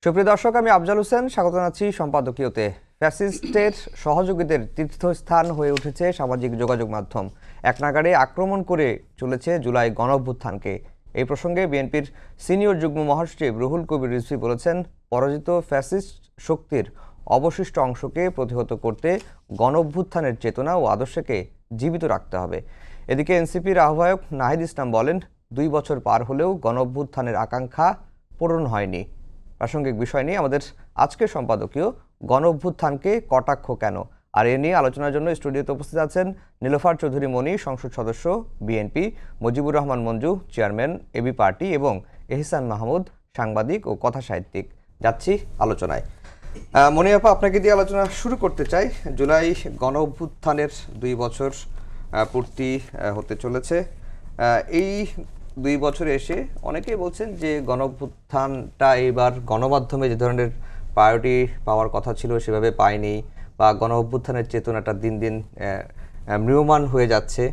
সুপ্রিয় দর্শক, আমি আফজাল হোসেন স্বাগত জানাচ্ছি সম্পাদকীয়তে। ফ্যাসিস্টের সহযোগীদের তীর্থস্থান হয়ে উঠেছে সামাজিক যোগাযোগ মাধ্যম। এক নাগাড়ে আক্রমণ করে চলেছে জুলাই গণঅভ্যুত্থানকে। এই প্রসঙ্গে বিএনপির সিনিয়র যুগ্ম মহাসচিব রুহুল কবির রিজভী বলেছেন, পরাজিত ফ্যাসিস্ট শক্তির অবশিষ্ট অংশকে প্রতিহত করতে গণঅভ্যুত্থানের চেতনা ও আদর্শকে জীবিত রাখতে হবে। এদিকে এনসিপির আহ্বায়ক নাহিদ ইসলাম বলেন, 2 বছর পার হলেও গণঅভ্যুত্থানের আকাঙ্ক্ষা পূরণ হয়নি। প্রাসঙ্গিক বিষয় নিয়ে আমাদের আজকের সম্পাদকীয় গণঅভ্যুত্থানকে কটাক্ষ কেন, আর এ নিয়ে আলোচনার জন্য স্টুডিওতে উপস্থিত আছেন নীলোফার চৌধুরী মনি, সংসদ সদস্য বিএনপি, মুজিবুর রহমান মঞ্জু, চেয়ারম্যান এবি পার্টি, এবং এহসান মাহমুদ, সাংবাদিক ও কথা সাহিত্যিক। যাচ্ছি আলোচনায়। মনি আপা, আপনাকে দিয়ে আলোচনা শুরু করতে চাই। জুলাই গণঅভ্যুত্থানের 2 বছর পূর্তি হতে চলেছে। এই 2 বছরে এসে অনেকেই বলছেন যে গণঅভ্যুত্থানটা এবার গণমাধ্যমে যে ধরনের প্রায়োরিটি পাওয়ার কথা ছিল সেভাবে পায়নি, বা গণঅভ্যুত্থানের চেতনাটা দিন দিন ম্রিয়মাণ হয়ে যাচ্ছে।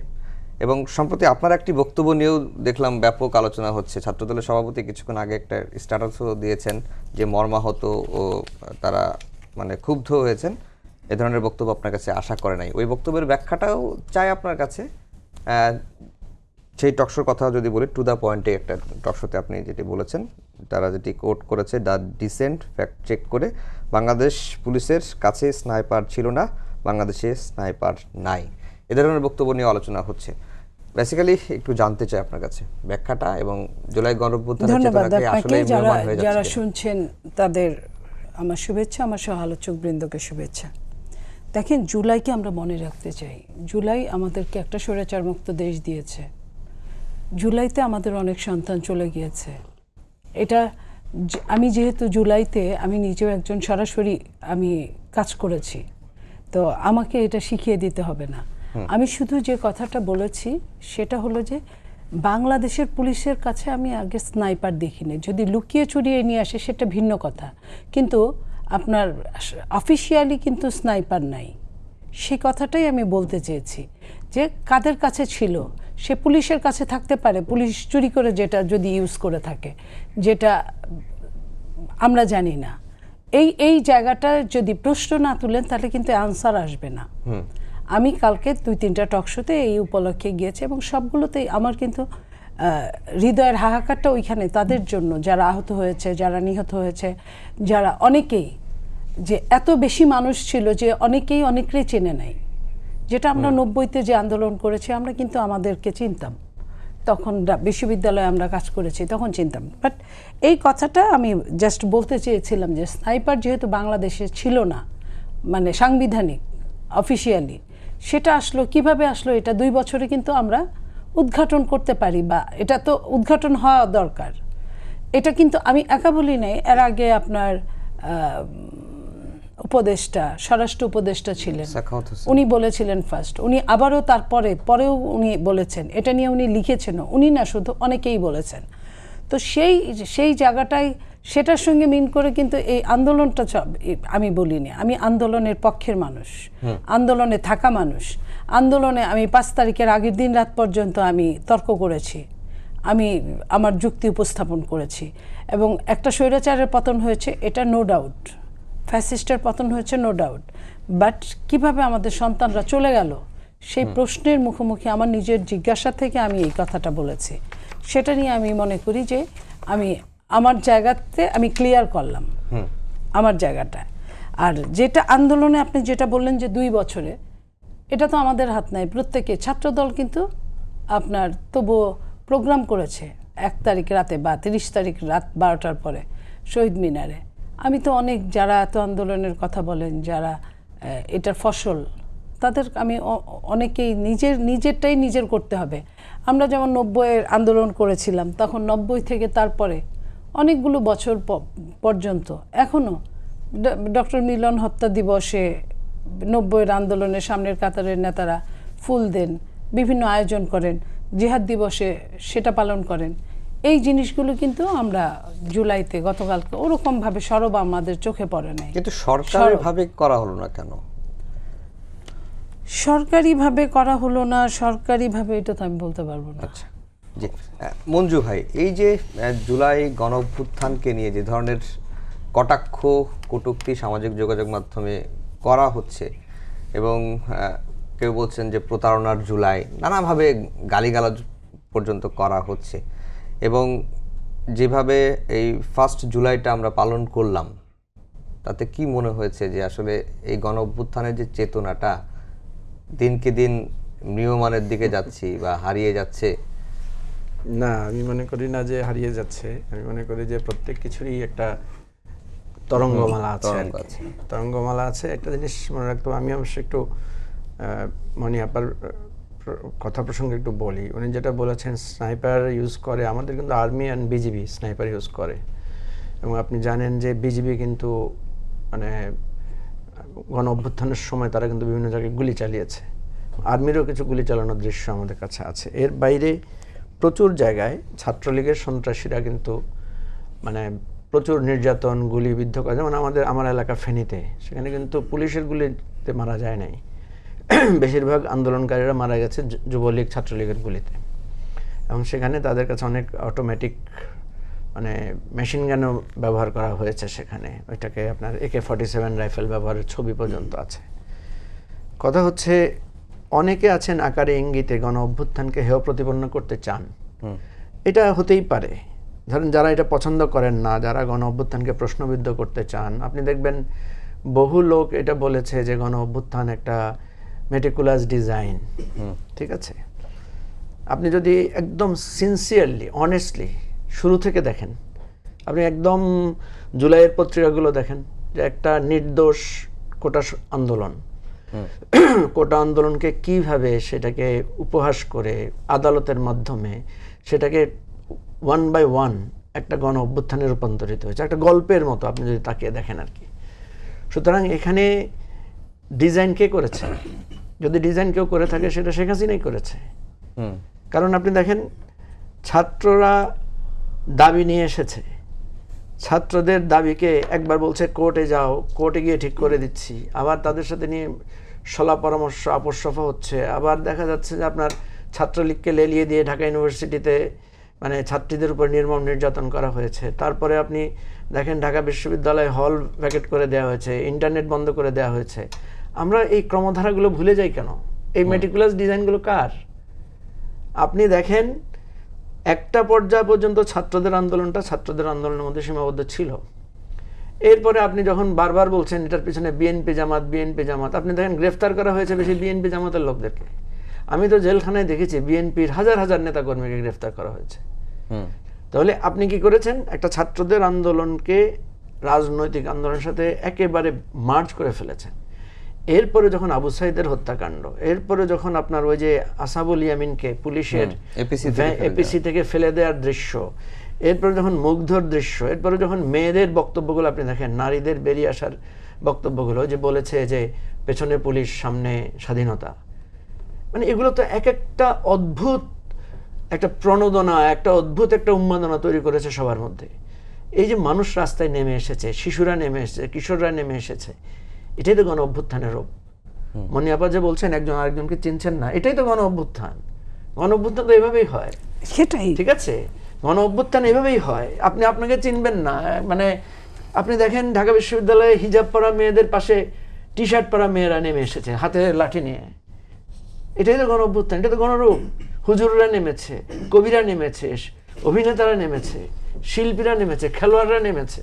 এবং সম্প্রতি আপনার একটি বক্তব্য নিয়েও দেখলাম ব্যাপক আলোচনা হচ্ছে। ছাত্রদলের সভাপতি কিছুক্ষণ আগে একটা স্ট্যাটাসও দিয়েছেন যে মর্মাহত ও তারা ক্ষুব্ধ হয়েছেন। এ ধরনের বক্তব্য আপনার কাছে আশা করে নাই। ওই বক্তব্যের ব্যাখ্যাটাও চাই আপনার কাছে। সেই টকশোর কথা যদি বলি, টু দ্য পয়েন্টে একটা টকশোতে আপনি যেটি বলেছেন, তারা যেটি কোট করেছে, দ্য ডিসেন্ট ফ্যাক্ট চেক করে, বাংলাদেশ পুলিশের কাছে স্নাইপার ছিল না, বাংলাদেশে স্নাইপার নাই। এ ধরনের বক্তব্য নিয়ে আলোচনা হচ্ছে। বেসিক্যালি একটু জানতে চাই আপনার কাছে ব্যাখ্যাটা, এবং জুলাই গণঅভ্যুত্থানের চেতনাকে আসলে ম্রিয়মাণ হয়ে যাচ্ছে। যারা শুনছেন তাদের আমার শুভেচ্ছা, আমার সহ আলোচক বৃন্দকে শুভেচ্ছা। দেখেন, জুলাইকে আমরা মনে রাখতে চাই। জুলাই আমাদেরকে একটা স্বৈরাচার মুক্ত দেশ দিয়েছে। জুলাইতে আমাদের অনেক সন্তান চলে গিয়েছে। এটা আমি যেহেতু জুলাইতে আমি নিজেও একজন সরাসরি আমি কাজ করেছি, তো আমাকে এটা শিখিয়ে দিতে হবে না। আমি শুধু যে কথাটা বলেছি সেটা হলো যে বাংলাদেশের পুলিশের কাছে আমি আগে স্নাইপার দেখিনি। যদি লুকিয়ে চুরিয়ে নিয়ে আসে সেটা ভিন্ন কথা, কিন্তু আপনার অফিসিয়ালি কিন্তু স্নাইপার নাই। সেই কথাটাই আমি বলতে চেয়েছি যে কাদের কাছে ছিল, সে পুলিশের কাছে থাকতে পারে, পুলিশ চুরি করে যেটা যদি ইউজ করে থাকে, যেটা আমরা জানি না। এই জায়গাটা যদি প্রশ্ন না তুলেন তাহলে কিন্তু আনসার আসবে না। আমি কালকে 2-3টা টকশোতে এই উপলক্ষে গিয়েছি, এবং সবগুলোতেই আমার কিন্তু হৃদয়ের হাহাকারটা ওইখানে তাদের জন্য, যারা আহত হয়েছে, যারা নিহত হয়েছে, যারা অনেকেই, যে এত বেশি মানুষ ছিল যে অনেকেই অনেকেই চেনে নাই। যেটা আমরা 90-তে যে আন্দোলন করেছি, আমরা কিন্তু আমাদেরকে চিনতাম, তখন বিশ্ববিদ্যালয়ে আমরা কাজ করেছি, তখন চিনতাম। বাট এই কথাটা আমি জাস্ট বলতে চেয়েছিলাম যে স্নাইপার যেহেতু বাংলাদেশে ছিল না, সাংবিধানিক অফিসিয়ালি, সেটা আসলো কিভাবে আসলো, এটা 2 বছরে কিন্তু আমরা উদ্ঘাটন করতে পারি, বা এটা তো উদ্ঘাটন হওয়া দরকার। এটা কিন্তু আমি একা বলি নাই। এর আগে আপনার উপদেষ্টা, স্বরাষ্ট্র উপদেষ্টা ছিলেন, উনি বলেছিলেন ফার্স্ট, উনি আবারও পরেও উনি বলেছেন, এটা নিয়ে উনি লিখেছেন, উনি না শুধু অনেকেই বলেছেন। তো সেই জায়গাটায় সেটার সঙ্গে মিন করে কিন্তু এই আন্দোলনটা আমি বলিনি। আমি আন্দোলনের পক্ষের মানুষ, আন্দোলনে থাকা মানুষ। আন্দোলনে আমি 5 তারিখের আগের দিন রাত পর্যন্ত আমি তর্ক করেছি, আমি আমার যুক্তি উপস্থাপন করেছি, এবং একটা স্বৈরাচারের পতন হয়েছে, এটা নো ডাউট। ফ্যাসিস্টের পতন হয়েছে, নো ডাউট। বাট কিভাবে আমাদের সন্তানরা চলে গেল, সেই প্রশ্নের মুখোমুখি আমার নিজের জিজ্ঞাসা থেকে আমি এই কথাটা বলেছি। সেটা নিয়ে আমি মনে করি যে আমি আমার জায়গাতে আমি ক্লিয়ার করলাম আমার জায়গাটা। আর যেটা আন্দোলনে আপনি যেটা বললেন যে 2 বছরে, এটা তো আমাদের হাত নাই। প্রত্যেকে ছাত্রদল কিন্তু আপনার তবুও প্রোগ্রাম করেছে 1 তারিখ রাতে বা 30 তারিখ রাত 12টার পরে শহীদ মিনারে। আমি তো অনেক, যারা এত আন্দোলনের কথা বলেন, যারা এটার ফসল, তাদের আমি অনেকেই নিজেরটাই নিজের করতে হবে। আমরা যেমন 90-এর আন্দোলন করেছিলাম, তখন 90 থেকে তারপরে অনেকগুলো বছর পর্যন্ত এখনও ডক্টর মিলন হত্যা দিবসে 90-এর আন্দোলনের সামনের কাতারের নেতারা ফুল দেন, বিভিন্ন আয়োজন করেন, জিহাদ দিবসে সেটা পালন করেন। এই জিনিসগুলো কিন্তু আমরা জুলাইতে গতকালকে ওরকমভাবে সরব আমাদের চোখে পড়ে নাই। কিন্তু সরকারিভাবে করা হলো না কেন? সরকারিভাবে করা হলো না, সরকারিভাবে এটা তো আমি বলতে পারবো না। আচ্ছা, জি মঞ্জু ভাই, এই যে জুলাই গণঅভ্যুত্থানকে নিয়ে যে ধরনের কটাক্ষ কটূক্তি সামাজিক যোগাযোগ মাধ্যমে করা হচ্ছে এবং কেউ বলছেন যে প্রতারণার জুলাই, নানাভাবে গালিগালাজ পর্যন্ত করা হচ্ছে। এবং যেভাবে এই 1 জুলাইটা আমরা পালন করলাম, তাতে কি মনে হয়েছে যে আসলে এই গণ অভ্যুত্থানের যে চেতনাটা দিনকে দিন নিয়মানের দিকে যাচ্ছি বা হারিয়ে যাচ্ছে? না, আমি মনে করি না যে হারিয়ে যাচ্ছে। আমি মনে করি যে প্রত্যেক কিছুরই একটা তরঙ্গমালা আছে। তরঙ্গমালা আছে। একটা জিনিস মনে রাখতে হবে, আমি অবশ্য একটু মনি আপার কথা প্রসঙ্গে একটু বলি। উনি যেটা বলেছেন স্নাইপার ইউজ করে, আমাদের কিন্তু army and BGB sniper use করে। এবং আপনি জানেন যে বিজিবি কিন্তু মানে গণ অভ্যুত্থানের সময় তারা কিন্তু বিভিন্ন জায়গায় গুলি চালিয়েছে। আর্মিরও কিছু গুলি চালানোর দৃশ্য আমাদের কাছে আছে। এর বাইরে প্রচুর জায়গায় ছাত্রলীগের সন্ত্রাসীরা কিন্তু মানে প্রচুর নির্যাতন, গুলিবিদ্ধ করে। যেমন আমার এলাকা ফেনীতে, সেখানে কিন্তু পুলিশের গুলিতে মারা যায় নাই, বেশিরভাগ আন্দোলনকারীরা মারা গেছে যুবলীগ ছাত্রলীগের গুলিতে। এবং সেখানে তাদের কাছে অনেক অটোমেটিক মানে মেশিন গানও ব্যবহার করা হয়েছে সেখানে। ওইটাকে আপনার AK-47 রাইফেল ব্যবহারের ছবি পর্যন্ত আছে। কথা হচ্ছে, অনেকে আছেন আকারে ইঙ্গিতে গণ অভ্যুত্থানকে হেয় প্রতিপন্ন করতে চান। এটা হতেই পারে। ধরেন যারা এটা পছন্দ করেন না, যারা গণ অভ্যুত্থানকে প্রশ্নবিদ্ধ করতে চান, আপনি দেখবেন বহু লোক এটা বলেছে যে গণ অভ্যুত্থান একটা মেটিকুলাস ডিজাইন। ঠিক আছে, আপনি যদি একদম সিনসিয়ারলি অনেস্টলি শুরু থেকে দেখেন, আপনি একদম জুলাইয়ের পত্রিকাগুলো দেখেন, যে একটা নির্দোষ কোটা আন্দোলন, কোটা আন্দোলনকে কিভাবে সেটাকে উপহাস করে আদালতের মাধ্যমে সেটাকে 1 by 1 একটা গণ অভ্যুত্থানে রূপান্তরিত হয়েছে, একটা গল্পের মতো আপনি যদি তাকিয়ে দেখেন আর কি। সুতরাং এখানে ডিজাইন কে করেছে? যদি ডিজাইন কেউ করে থাকে সেটা শেখ হাসিনাই করেছে। কারণ আপনি দেখেন, ছাত্ররা দাবি নিয়ে এসেছে, ছাত্রদের দাবিকে একবার বলছে কোর্টে যাও, কোর্টে গিয়ে ঠিক করে দিচ্ছি, আবার তাদের সাথে নিয়ে সলা পরামর্শ আপোষ সফা হচ্ছে, আবার দেখা যাচ্ছে যে আপনার ছাত্রলীগকে লেলিয়ে দিয়ে ঢাকা ইউনিভার্সিটিতে মানে ছাত্রীদের উপর নির্মম নির্যাতন করা হয়েছে। তারপরে আপনি দেখেন ঢাকা বিশ্ববিদ্যালয়ে হল ভ্যাকেট করে দেওয়া হয়েছে, ইন্টারনেট বন্ধ করে দেওয়া হয়েছে। আমরা এই ক্রমধারাগুলো ভুলে যাই কেন? এই মেটিকুলাস ডিজাইনগুলো কার? আপনি দেখেন একটা পর্যায় পর্যন্ত ছাত্রদের আন্দোলনের মধ্যে সীমাবদ্ধ ছিল। এরপরে আপনি যখন বারবার বলছেন এটার পিছনে বিএনপি জামাত, আপনি দেখেন গ্রেফতার করা হয়েছে বেশি বিএনপি জামাতের লোকদেরকে। আমি তো জেলখানায় দেখেছি বিএনপির হাজার হাজার নেতাকর্মীকে গ্রেফতার করা হয়েছে। তাহলে আপনি কি করেছেন? একটা ছাত্রদের আন্দোলনকে রাজনৈতিক আন্দোলনের সাথে একেবারে মার্জ করে ফেলেছেন। এরপরে যখন আবু সাইদের হত্যাকাণ্ড, এরপরে যখন আপনার ওই যে আসাবুল ইয়ামিনকে পুলিশের এপিসি থেকে ফেলে দেওয়ার দৃশ্য, এরপরে যখন মুগ্ধর দৃশ্য, এরপরে যখন মেয়েদের বক্তব্যগুলো আপনি দেখেন, নারীদের বেরিয়ে আসার বক্তব্যগুলো, যে বলেছে যে পেছনে পুলিশ সামনে স্বাধীনতা, মানে এগুলো তো এক একটা অদ্ভুত একটা প্রণোদনা, একটা অদ্ভুত একটা উন্মাদনা তৈরি করেছে সবার মধ্যে। এই যে মানুষ রাস্তায় নেমে এসেছে, শিশুরা নেমে এসেছে, কিশোররা নেমে এসেছে, এটাই তো গণ অভ্যুত্থানের রূপ। মনি আপা যে বলছেন একজন আরেকজনকে চিনছেন না, এটাই তো গণ অভ্যুত্থান। গণ অভ্যুত্থান তো এভাবেই হয়, সেটাই ঠিক আছে? গণ অভ্যুত্থান এভাবেই হয়। আপনি আপনাকে চিনবেন না, মানে আপনি দেখেন ঢাকা বিশ্ববিদ্যালয়ে হিজাব পরা মেয়েদের পাশে টি শার্ট পরা মেয়েরা নেমে এসেছে হাতে লাঠি নিয়ে। এটাই তো গণ অভ্যুত্থান, এটা তো গণরূপ। হুজুররা নেমেছে, কবিরা নেমেছে, অভিনেতারা নেমেছে, শিল্পীরা নেমেছে, খেলোয়াড়রা নেমেছে।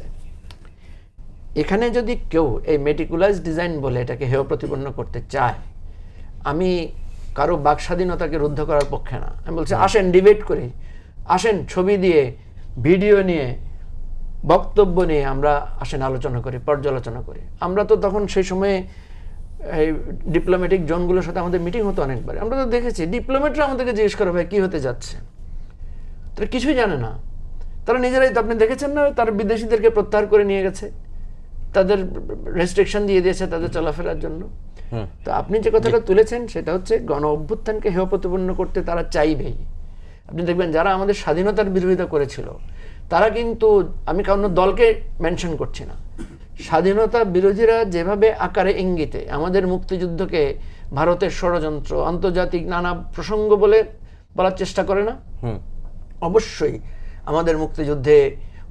এখানে যদি কেউ এই মেটিকুলাস ডিজাইন বলে এটাকে হেয় প্রতিপন্ন করতে চায়, আমি কারো বাক স্বাধীনতাকে রুদ্ধ করার পক্ষে না। আমি বলছি আসেন ডিবেট করি, আসেন ছবি দিয়ে, ভিডিও নিয়ে, বক্তব্য নিয়ে আমরা আসেন আলোচনা করি, পর্যালোচনা করি। আমরা তো তখন সেই সময়ে এই ডিপ্লোম্যাটিক জোনগুলোর সাথে আমাদের মিটিং হতো অনেকবার। আমরা তো দেখেছি ডিপ্লোম্যাটরা আমাদেরকে জিজ্ঞেস করে ভাই কী হতে যাচ্ছে, তারা কিছুই জানে না। তারা নিজেরাই তো আপনি দেখেছেন না, তারা বিদেশিদেরকে প্রত্যাহার করে নিয়ে গেছে, তাদের রেস্ট্রিকশন দিয়ে দিয়েছে তাদের চলাফেরার জন্য। তো আপনি যে কথাটা তুলেছেন সেটা হচ্ছে গণ অভ্যুত্থানকে হেয় প্রতিপন্ন করতে তারা চাইবেই। আপনি দেখবেন যারা আমাদের স্বাধীনতার বিরোধিতা করেছিল তারা কিন্তু, আমি কারণ দলকে মেনশন করছি না, স্বাধীনতা বিরোধীরা যেভাবে আকারে ইঙ্গিতে আমাদের মুক্তিযুদ্ধকে ভারতের ষড়যন্ত্র, আন্তর্জাতিক নানা প্রসঙ্গ বলে বলার চেষ্টা করে না, অবশ্যই আমাদের মুক্তিযুদ্ধে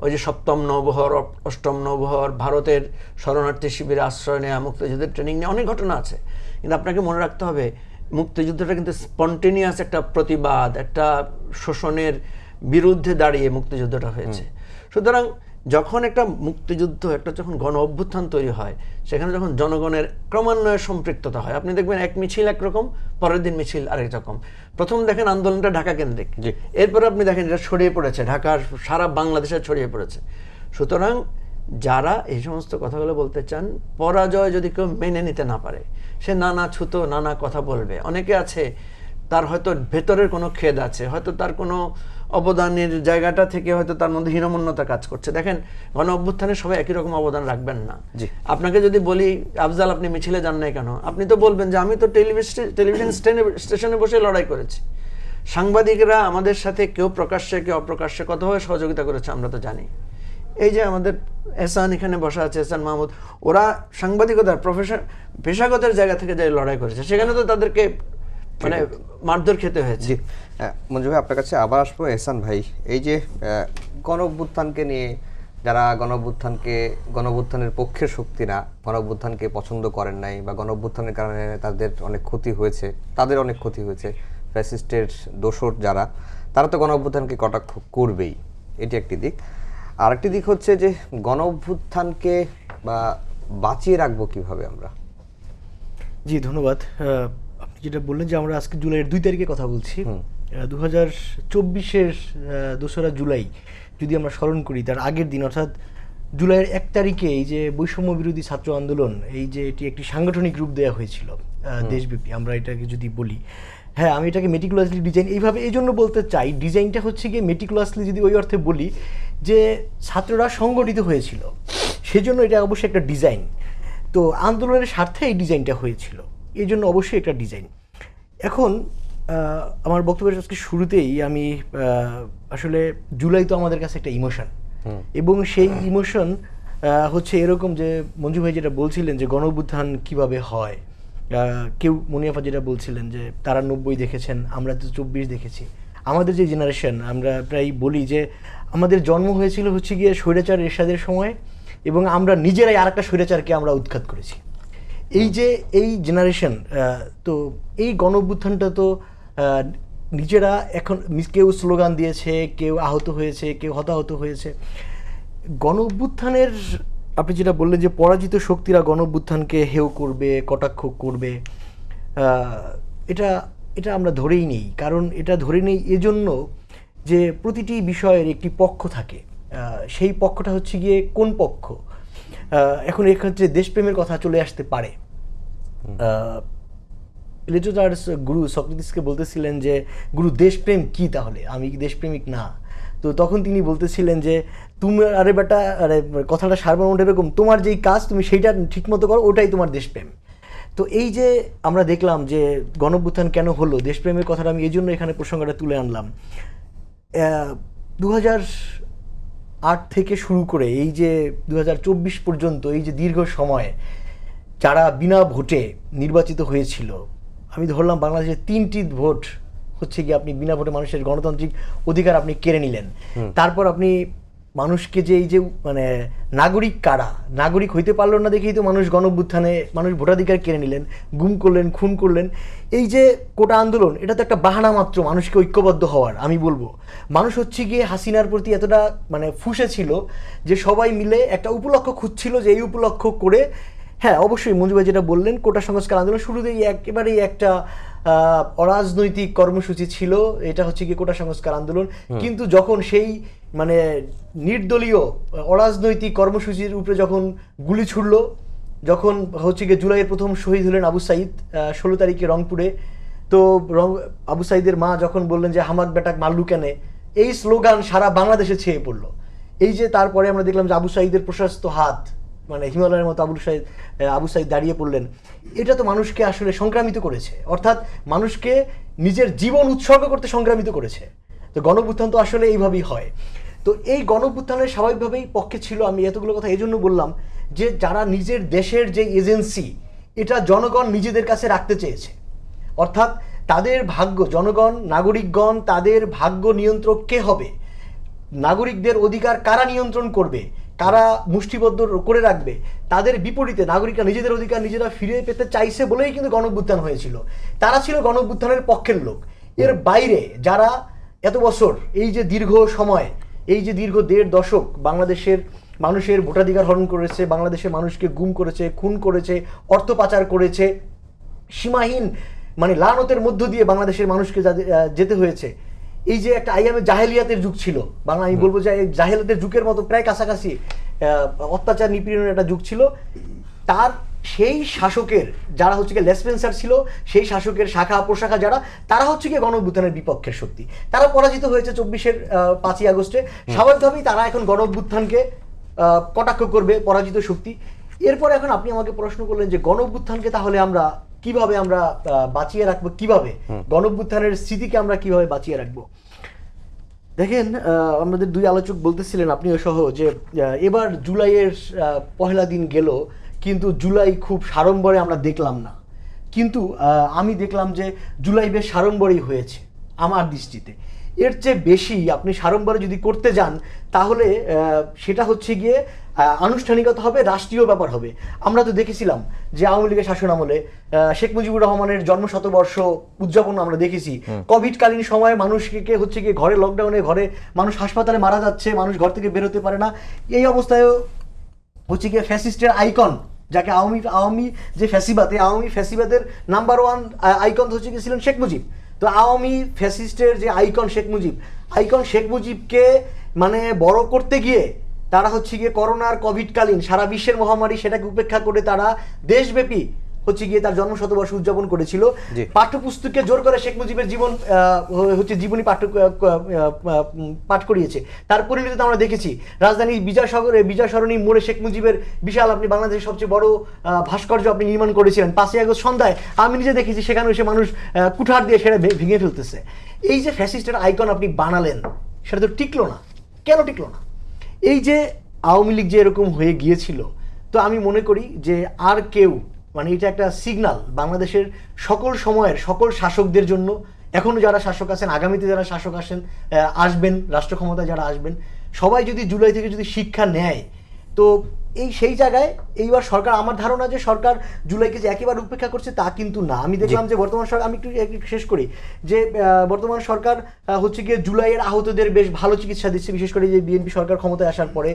ওই যে সপ্তম নৌবহর, অষ্টম নৌবহর, ভারতের শরণার্থী শিবিরে আশ্রয় নেওয়া, মুক্তিযুদ্ধের ট্রেনিং নেওয়া, অনেক ঘটনা আছে। কিন্তু আপনাকে মনে রাখতে হবে মুক্তিযুদ্ধটা কিন্তু স্পন্টেনিয়াস একটা প্রতিবাদ, একটা শোষণের বিরুদ্ধে দাঁড়িয়ে মুক্তিযুদ্ধটা হয়েছে। সুতরাং যখন একটা মুক্তিযুদ্ধ, একটা যখন গণ অভ্যুত্থান তৈরি হয়, সেখানে যখন জনগণের ক্রমান্বয়ে সম্পৃক্ততা হয়, আপনি দেখবেন এক মিছিল একরকম, পরের দিন মিছিল আরেক রকম। প্রথম দেখেন আন্দোলনটা ঢাকা কেন্দ্রিক, এরপরে আপনি দেখেন এটা ছড়িয়ে পড়েছে, ঢাকার সারা বাংলাদেশে ছড়িয়ে পড়েছে। সুতরাং যারা এই সমস্ত কথাগুলো বলতে চান, পরাজয় যদি কেউ মেনে নিতে না পারে, সে নানা ছুতো নানা কথা বলবে। অনেকে আছে তার হয়তো ভেতরের কোনো খেদ আছে, হয়তো তার কোনো অবদানের জায়গাটা থেকে হয়তো তার মধ্যে হীনমন্যতা কাজ করছে। দেখেন গণ অভ্যুত্থানে সবাই একই রকম অবদান রাখবেন না। আপনাকে যদি বলি আফজাল আপনি মিছিলে যান নাই কেন, আপনি তো বলবেন যে আমি তো টেলিভিশন স্টেশনে বসে লড়াই করেছি। সাংবাদিকরা আমাদের সাথে কেউ প্রকাশ্যে কেউ অপ্রকাশ্যে কতভাবে সহযোগিতা করেছে আমরা তো জানি। এই যে আমাদের এহসান এখানে বসা আছে, এহসান মাহমুদ, ওরা সাংবাদিকতার পেশাগতের জায়গা থেকে যে লড়াই করেছে, সেখানে তো তাদেরকে মানে মারধর খেতে হয়েছে। মঞ্জু ভাই আপনার কাছে আবার আসবো। এহসান ভাই, এই যে গণ অভ্যুত্থানকে নিয়ে যারা গণ অভ্যুত্থানের পক্ষের শক্তিরা গণ অভ্যুত্থানকে পছন্দ করেন নাই বা গণ অভ্যুত্থানের কারণে তাদের অনেক ক্ষতি হয়েছে, ফ্যাসিস্টের দোসর যারা, তারা তো গণ অভ্যুত্থানকে কটাক্ষ করবেই, এটি একটি দিক। আর একটি দিক হচ্ছে যে গণ অভ্যুত্থানকে বা বাঁচিয়ে রাখবো কিভাবে আমরা। জি ধন্যবাদ। আপনি যেটা বললেন যে আমরা আজকে জুলাইয়ের 2 তারিখে কথা বলছি, 2024-এর 2রা জুলাই যদি আমরা স্মরণ করি, তার আগের দিন অর্থাৎ জুলাইয়ের 1 তারিখে এই যে বৈষম্য বিরোধী ছাত্র আন্দোলন, এই যে এটি একটি সাংগঠনিক রূপ দেওয়া হয়েছিল দেশব্যাপী, আমরা এটাকে যদি বলি, হ্যাঁ আমি এটাকে মেটিকুলাসলি ডিজাইন এইভাবে এই জন্য বলতে চাই, ডিজাইনটা হচ্ছে গিয়ে মেটিকুলাসলি যদি ওই অর্থে বলি যে ছাত্ররা সংগঠিত হয়েছিল, সেজন্য এটা অবশ্যই একটা ডিজাইন। তো আন্দোলনের স্বার্থে এই ডিজাইনটা হয়েছিল, এই জন্য অবশ্যই একটা ডিজাইন। এখন আমার বক্তব্যের আজকে শুরুতেই আমি আসলে জুলাই তো আমাদের কাছে একটা ইমোশন, এবং সেই ইমোশন হচ্ছে এরকম যে মঞ্জু ভাই যেটা বলছিলেন যে গণ অভ্যুত্থান কীভাবে হয়, কেউ মনিয়াফা যেটা বলছিলেন যে তারা 90 দেখেছেন, আমরা তো 24 দেখেছি। আমাদের যে জেনারেশন, আমরা প্রায় বলি যে আমাদের জন্ম হয়েছিল হচ্ছে গিয়ে স্বৈরাচার এরশাদের সময়, এবং আমরা নিজেরাই আর একটা স্বৈরাচারকে আমরা উৎখাত করেছি। এই যে এই জেনারেশন, তো এই গণ অভ্যুত্থানটা তো নিজেরা এখন কেউ স্লোগান দিয়েছে, কেউ আহত হয়েছে, কেউ হতাহত হয়েছে। গণ অভ্যুত্থানের আপনি যেটা বললেন যে পরাজিত শক্তিরা গণ অভ্যুত্থানকে হেয় করবে, কটাক্ষ করবে, এটা আমরা ধরেই নেই। কারণ এটা ধরে নেই এজন্য যে প্রতিটি বিষয়ের একটি পক্ষ থাকে, সেই পক্ষটা হচ্ছে গিয়ে কোন পক্ষ। এখন এক্ষেত্রে দেশপ্রেমের কথা চলে আসতে পারে। প্লেটো তার গুরু সক্রেটিসকে বলতেছিলেন যে গুরু দেশপ্রেম কি, তাহলে আমি কি দেশপ্রেমিক না? তো তখন তিনি বলতেছিলেন যে তুমি আরে বেটা, আরে কথাটা সারমর্ম এরকম, তোমার যেই কাজ তুমি সেইটা ঠিকমতো করো, ওটাই তোমার দেশপ্রেম। তো এই যে আমরা দেখলাম যে গণ অভ্যুত্থান কেন হলো, দেশপ্রেমের কথাটা আমি এই জন্য এখানে প্রসঙ্গটা তুলে আনলাম। 2008 থেকে শুরু করে এই যে 2024 পর্যন্ত এই যে দীর্ঘ সময় যারা বিনা ভোটে নির্বাচিত হয়েছিল, আমি ধরলাম বাংলাদেশে 3টি ভোট হচ্ছে কি আপনি বিনা ভোটে মানুষের গণতান্ত্রিক অধিকার আপনি কেড়ে নিলেন। তারপর আপনি মানুষকে যে এই যে মানে নাগরিক কারা, নাগরিক হইতে পারলো না দেখেই তো মানুষ গণ অভ্যুত্থানে মানুষ ভোটাধিকার কেড়ে নিলেন, গুম করলেন, খুন করলেন। এই যে কোটা আন্দোলন, এটা তো একটা বাহানা মাত্র মানুষকে ঐক্যবদ্ধ হওয়ার। আমি বলবো মানুষ হচ্ছে গিয়ে হাসিনার প্রতি এতটা মানে ফুঁসে ছিল যে সবাই মিলে একটা উপলক্ষ খুঁজছিল, যে এই উপলক্ষ করে, হ্যাঁ অবশ্যই মঞ্জু ভাই যেটা বললেন, কোটা সংস্কার আন্দোলন শুরুতেই একেবারেই একটা অরাজনৈতিক কর্মসূচি ছিল, এটা হচ্ছে গিয়ে কোটা সংস্কার আন্দোলন। কিন্তু যখন সেই মানে নির্দলীয় অরাজনৈতিক কর্মসূচির উপরে যখন গুলি ছুড়লো, যখন হচ্ছে গিয়ে জুলাইয়ের প্রথম শহীদ হলেন আবু সাইদ 16 তারিখে রংপুরে, তো আবু সাইদের মা যখন বললেন যে হামাক বেটাক মাল্লু কেনে, এই স্লোগান সারা বাংলাদেশে ছেয়ে পড়লো। এই যে তারপরে আমরা দেখলাম যে আবু সাইদের প্রশস্ত হাত, মানে হিমালয়ের মতো আবু সাইদ দাঁড়িয়ে পড়লেন, এটা তো মানুষকে আসলে সংক্রামিত করেছে, অর্থাৎ মানুষকে নিজের জীবন উৎসর্গ করতে সংক্রামিত করেছে। তো গণ অভ্যুত্থান তো আসলে এইভাবেই হয়। তো এই গণ অভ্যুত্থানের স্বাভাবিকভাবেই পক্ষে ছিল। আমি এতগুলো কথা এই জন্য বললাম যে যারা নিজের দেশের যে এজেন্সি, এটা জনগণ নিজেদের কাছে রাখতে চেয়েছে, অর্থাৎ তাদের ভাগ্য, জনগণ নাগরিকগণ তাদের ভাগ্য নিয়ন্ত্রক কে হবে, নাগরিকদের অধিকার কারা নিয়ন্ত্রণ করবে, কারা মুষ্টিবদ্ধ করে রাখবে, তাদের বিপরীতে নাগরিকরা নিজেদের অধিকার নিজেরা ফিরে পেতে চাইছে বলেই কিন্তু গণঅভ্যুত্থান হয়েছিল। তারা ছিল গণঅভ্যুত্থানের পক্ষের লোক। এর বাইরে যারা এত বছর এই যে দীর্ঘ সময়, এই যে দীর্ঘ 1.5 দশক বাংলাদেশের মানুষের ভোটাধিকার হরণ করেছে, বাংলাদেশের মানুষকে গুম করেছে, খুন করেছে, অর্থ পাচার করেছে, সীমাহীন মানে লানতের মধ্য দিয়ে বাংলাদেশের মানুষকে যেতে হয়েছে। এই যে একটা আইয়ামে জাহেলিয়াতের যুগ ছিল বাংলা, আমি বলবো যে এই জাহেলিয়াতের যুগের মতো প্রায় কাছাকাছি অত্যাচার নিপীড়নের একটা যুগ ছিল। তার সেই শাসকের যারা হচ্ছে গিয়ে লেসপেন্সার ছিল, সেই শাসকের শাখা প্রশাখা যারা, তারা হচ্ছে গিয়ে গণঅভ্যুত্থানের বিপক্ষের শক্তি। তারা পরাজিত হয়েছে 24-এর 5ই আগস্টে। স্বাভাবিকভাবেই তারা এখন গণঅভ্যুত্থানকে কটাক্ষ করবে, পরাজিত শক্তি। এরপর এখন আপনি আমাকে প্রশ্ন করলেন যে গণঅভ্যুত্থানকে তাহলে আমরা কিভাবে আমরা বাঁচিয়ে রাখবো, কিভাবে গণঅভ্যুত্থানের স্মৃতিকে আমরা কিভাবে বাঁচিয়ে রাখবো। দেখেন, আমাদের দুই আলোচক বলতেছিলেন, আপনিও সহ, যে এবার জুলাইয়ের পহেলা দিন গেল, কিন্তু জুলাই খুব সাড়ম্বরে আমরা দেখলাম না। কিন্তু আমি দেখলাম যে জুলাই বেশ সাড়ম্বরেই হয়েছে আমার দৃষ্টিতে। এর চেয়ে বেশি আপনি সাড়ম্বরে যদি করতে যান তাহলে সেটা হচ্ছে গিয়ে আনুষ্ঠানিকতা হবে, রাষ্ট্রীয় ব্যাপার হবে। আমরা তো দেখেছিলাম যে আওয়ামী লীগের শাসন আমলে শেখ মুজিবুর রহমানের জন্ম শতবর্ষ উদযাপন আমরা দেখেছি। কোভিডকালীন সময়ে মানুষকে হচ্ছে গিয়ে ঘরে, লকডাউনে ঘরে, মানুষ হাসপাতালে মারা যাচ্ছে, মানুষ ঘর থেকে বেরোতে পারে না। এই অবস্থায় হচ্ছে গিয়ে ফ্যাসিস্টের আইকন, যাকে আওয়ামী যে ফ্যাসিবাদ, এই আওয়ামী ফ্যাসিবাদের নাম্বার 1 আইকন হচ্ছে গিয়েছিলেন শেখ মুজিব। তো আওয়ামী ফ্যাসিস্টের যে আইকন শেখ মুজিবকে মানে বড় করতে গিয়ে তারা হচ্ছে গিয়ে করোনার কোভিডকালীন সারা বিশ্বের মহামারী, সেটাকে উপেক্ষা করে তারা দেশব্যাপী হচ্ছে গিয়ে তার জন্ম শতবর্ষ উদযাপন করেছিল। পাঠ্যপুস্তকে জোর করে শেখ মুজিবের জীবন হচ্ছে জীবনী পাঠ করিয়েছে। তার পরিণতিতে আমরা দেখেছি রাজধানী বিজয় সরণী মোড়ে শেখ মুজিবের বিশাল, আপনি বাংলাদেশের সবচেয়ে বড় ভাস্কর্য আপনি নির্মাণ করেছিলেন। 5ই আগস্ট সন্ধ্যায় আমি নিজে দেখেছি সেখানে এসে মানুষ কুঠার দিয়ে সেটা ভেঙে ফেলতেছে। এই যে ফ্যাসিস্টের আইকন আপনি বানালেন, সেটা তো টিকলো না। কেন টিকলো না? এই যে আওয়ামী লীগ যে এরকম হয়ে গিয়েছিল, তো আমি মনে করি যে আর কেউ, মানে এটা একটা সিগনাল বাংলাদেশের সকল সময়ের সকল শাসকদের জন্য, এখনো যারা শাসক আছেন, আগামীতে যারা শাসক আসবেন, রাষ্ট্র ক্ষমতায় যারা আসবেন, সবাই যদি জুলাই থেকে যদি শিক্ষা নেয়, তো সেই জায়গায় এইবার সরকার, আমার ধারণা যে সরকার জুলাইকে যে একেবারে উপেক্ষা করছে তা কিন্তু না। আমি দেখলাম যে বর্তমান সরকার, আমি একটু শেষ করি, যে বর্তমান সরকার হচ্ছে গিয়ে জুলাইয়ের আহতদের বেশ ভালো চিকিৎসা দিচ্ছে, বিশেষ করে যে বিএনপি সরকার ক্ষমতায় আসার পরে।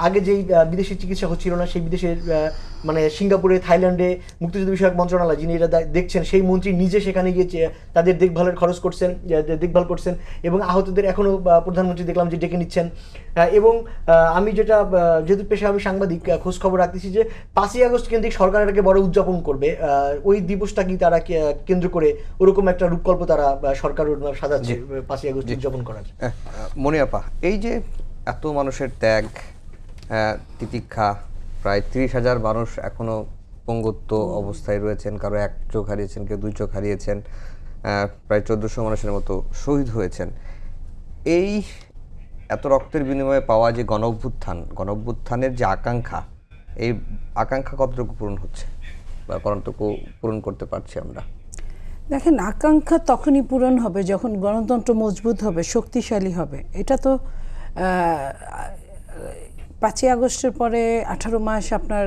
আগে যেই বিদেশি চিকিৎসা হচ্ছিল না, সেই বিদেশের মানে সিঙ্গাপুরে, থাইল্যান্ডে মুক্তিযুদ্ধ বিষয়ক মন্ত্রণালয় যিনি এটা দেখছেন, সেই মন্ত্রী নিজে সেখানে গিয়ে তাদের দেখভালের খরচ করছেন, দেখভাল করছেন, এবং আহতদের এখনও প্রধানমন্ত্রী দেখলাম যে ডেকে নিচ্ছেন। এবং আমি যেটা, যেহেতু পেশা আমি সাংবাদিক, খোঁজ খবর রাখতেছি যে 5ই আগস্ট কেন্দ্রিক সরকার এটাকে বড় উদযাপন করবে। ওই দিবসটা কি তারা কেন্দ্র করে ওরকম একটা রূপকল্প তারা সরকার সাজাচ্ছে 5ই আগস্ট উদযাপন করার। মনি আপা, এই যে এত মানুষের ত্যাগ, তিতিক্ষা, প্রায় 30,000 মানুষ এখনো পঙ্গুত্ব অবস্থায় রয়েছেন, কারো 1 চোখ হারিয়েছেন, কেউ 2 চোখ হারিয়েছেন, প্রায় 1400 মানুষের মতো শহীদ হয়েছেন। এই এত রক্তের বিনিময়ে পাওয়া যে গণঅভ্যুত্থানের যে আকাঙ্ক্ষা, এই আকাঙ্ক্ষা কতটুকু পূরণ হচ্ছে বা কতটুকু পূরণ করতে পারছি আমরা? দেখেন, আকাঙ্ক্ষা তখনই পূরণ হবে যখন গণতন্ত্র মজবুত হবে, শক্তিশালী হবে। এটা তো 5ই আগস্টের পরে 18 মাস আপনার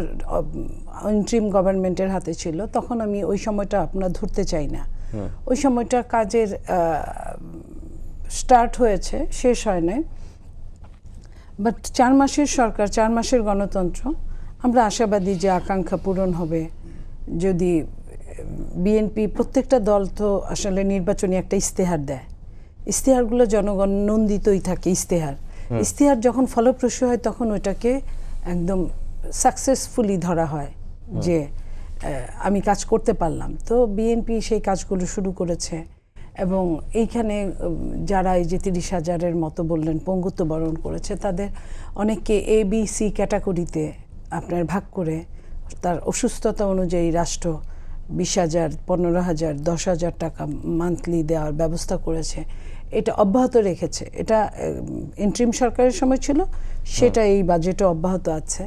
ইন্টারিম গভর্নমেন্টের হাতে ছিল। তখন আমি ওই সময়টা আপনার ধরতে চাই না। ওই সময়টা কাজের স্টার্ট হয়েছে, শেষ হয় না। বাট 4 মাসের সরকার, 4 মাসের গণতন্ত্র, আমরা আশাবাদী যে আকাঙ্ক্ষা পূরণ হবে। যদি বিএনপি, প্রত্যেকটা দল তো আসলে নির্বাচনী একটা ইশতেহার দেয়, ইশতেহারগুলো জনগণ নন্দিতই থাকে। ইশতেহার যখন ফলপ্রসূ হয় তখন ওইটাকে একদম সাকসেসফুলি ধরা হয় যে আমি কাজ করতে পারলাম। তো বিএনপি সেই কাজগুলো শুরু করেছে, এবং এইখানে যারা এই যে 30,000-এর মতো বললেন পঙ্গুত্ব বরণ করেছে, তাদের অনেককে ABC ক্যাটাগরিতে আপনার ভাগ করে তার অসুস্থতা অনুযায়ী রাষ্ট্র 20,000, 15,000, 10,000 টাকা মান্থলি দেওয়ার ব্যবস্থা করেছে। এটা অব্যাহত রেখেছে। এটা ইন্টারিম সরকারের সময় ছিল, সেটা এই বাজেটে অব্যাহত আছে।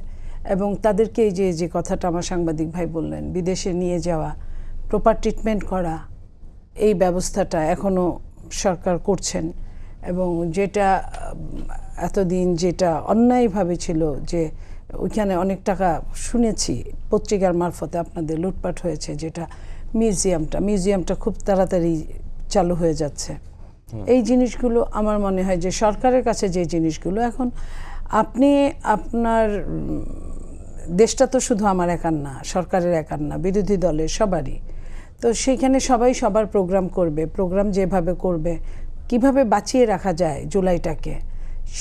এবং তাদেরকে এই যে কথাটা আমার সাংবাদিক ভাই বললেন, বিদেশে নিয়ে যাওয়া, প্রপার ট্রিটমেন্ট করা, এই ব্যবস্থাটা এখনও সরকার করছেন। এবং যেটা এতদিন যেটা অন্যায়ভাবে ছিল যে ওইখানে অনেক টাকা শুনেছি পত্রিকার মারফতে আপনাদের লুটপাট হয়েছে, যেটা মিউজিয়ামটা খুব তাড়াতাড়ি চালু হয়ে যাচ্ছে। এই জিনিসগুলো আমার মনে হয় যে সরকারের কাছে যে জিনিসগুলো এখন আপনি আপনার দেশটা তো শুধু আমার একার না, সরকারের একার না, বিরোধী দলের সবারই। তো সেইখানে সবাই সবার প্রোগ্রাম করবে, প্রোগ্রাম যেভাবে করবে কিভাবে বাঁচিয়ে রাখা যায় জুলাইটাকে,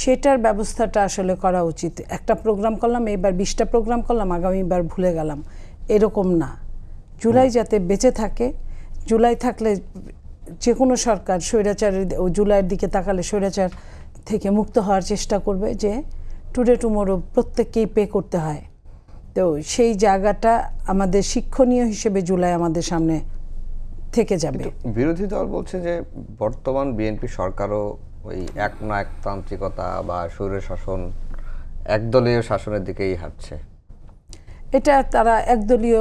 সেটার ব্যবস্থাটা আসলে করা উচিত। একটা প্রোগ্রাম করলাম, এবার 20টা প্রোগ্রাম করলাম, আগামীবার ভুলে গেলাম, এরকম না। জুলাই যাতে বেঁচে থাকে, জুলাই থাকলে যে কোনো সরকার স্বৈরাচারের জুলাইয়ের দিকে তাকালে স্বৈরাচার থেকে মুক্ত হওয়ার চেষ্টা করবে, যে টুডে টুমোরো প্রত্যেককেই পে করতে হয়। তো সেই জায়গাটা আমাদের শিক্ষণীয় হিসেবে জুলাই আমাদের সামনে থেকে যাবে। বিরোধী দল বলছে যে বর্তমান বিএনপি সরকারও ওই একতান্ত্রিকতা বা স্বৈর শাসন, একদলীয় শাসনের দিকেই হাঁটছে। এটা তারা একদলীয়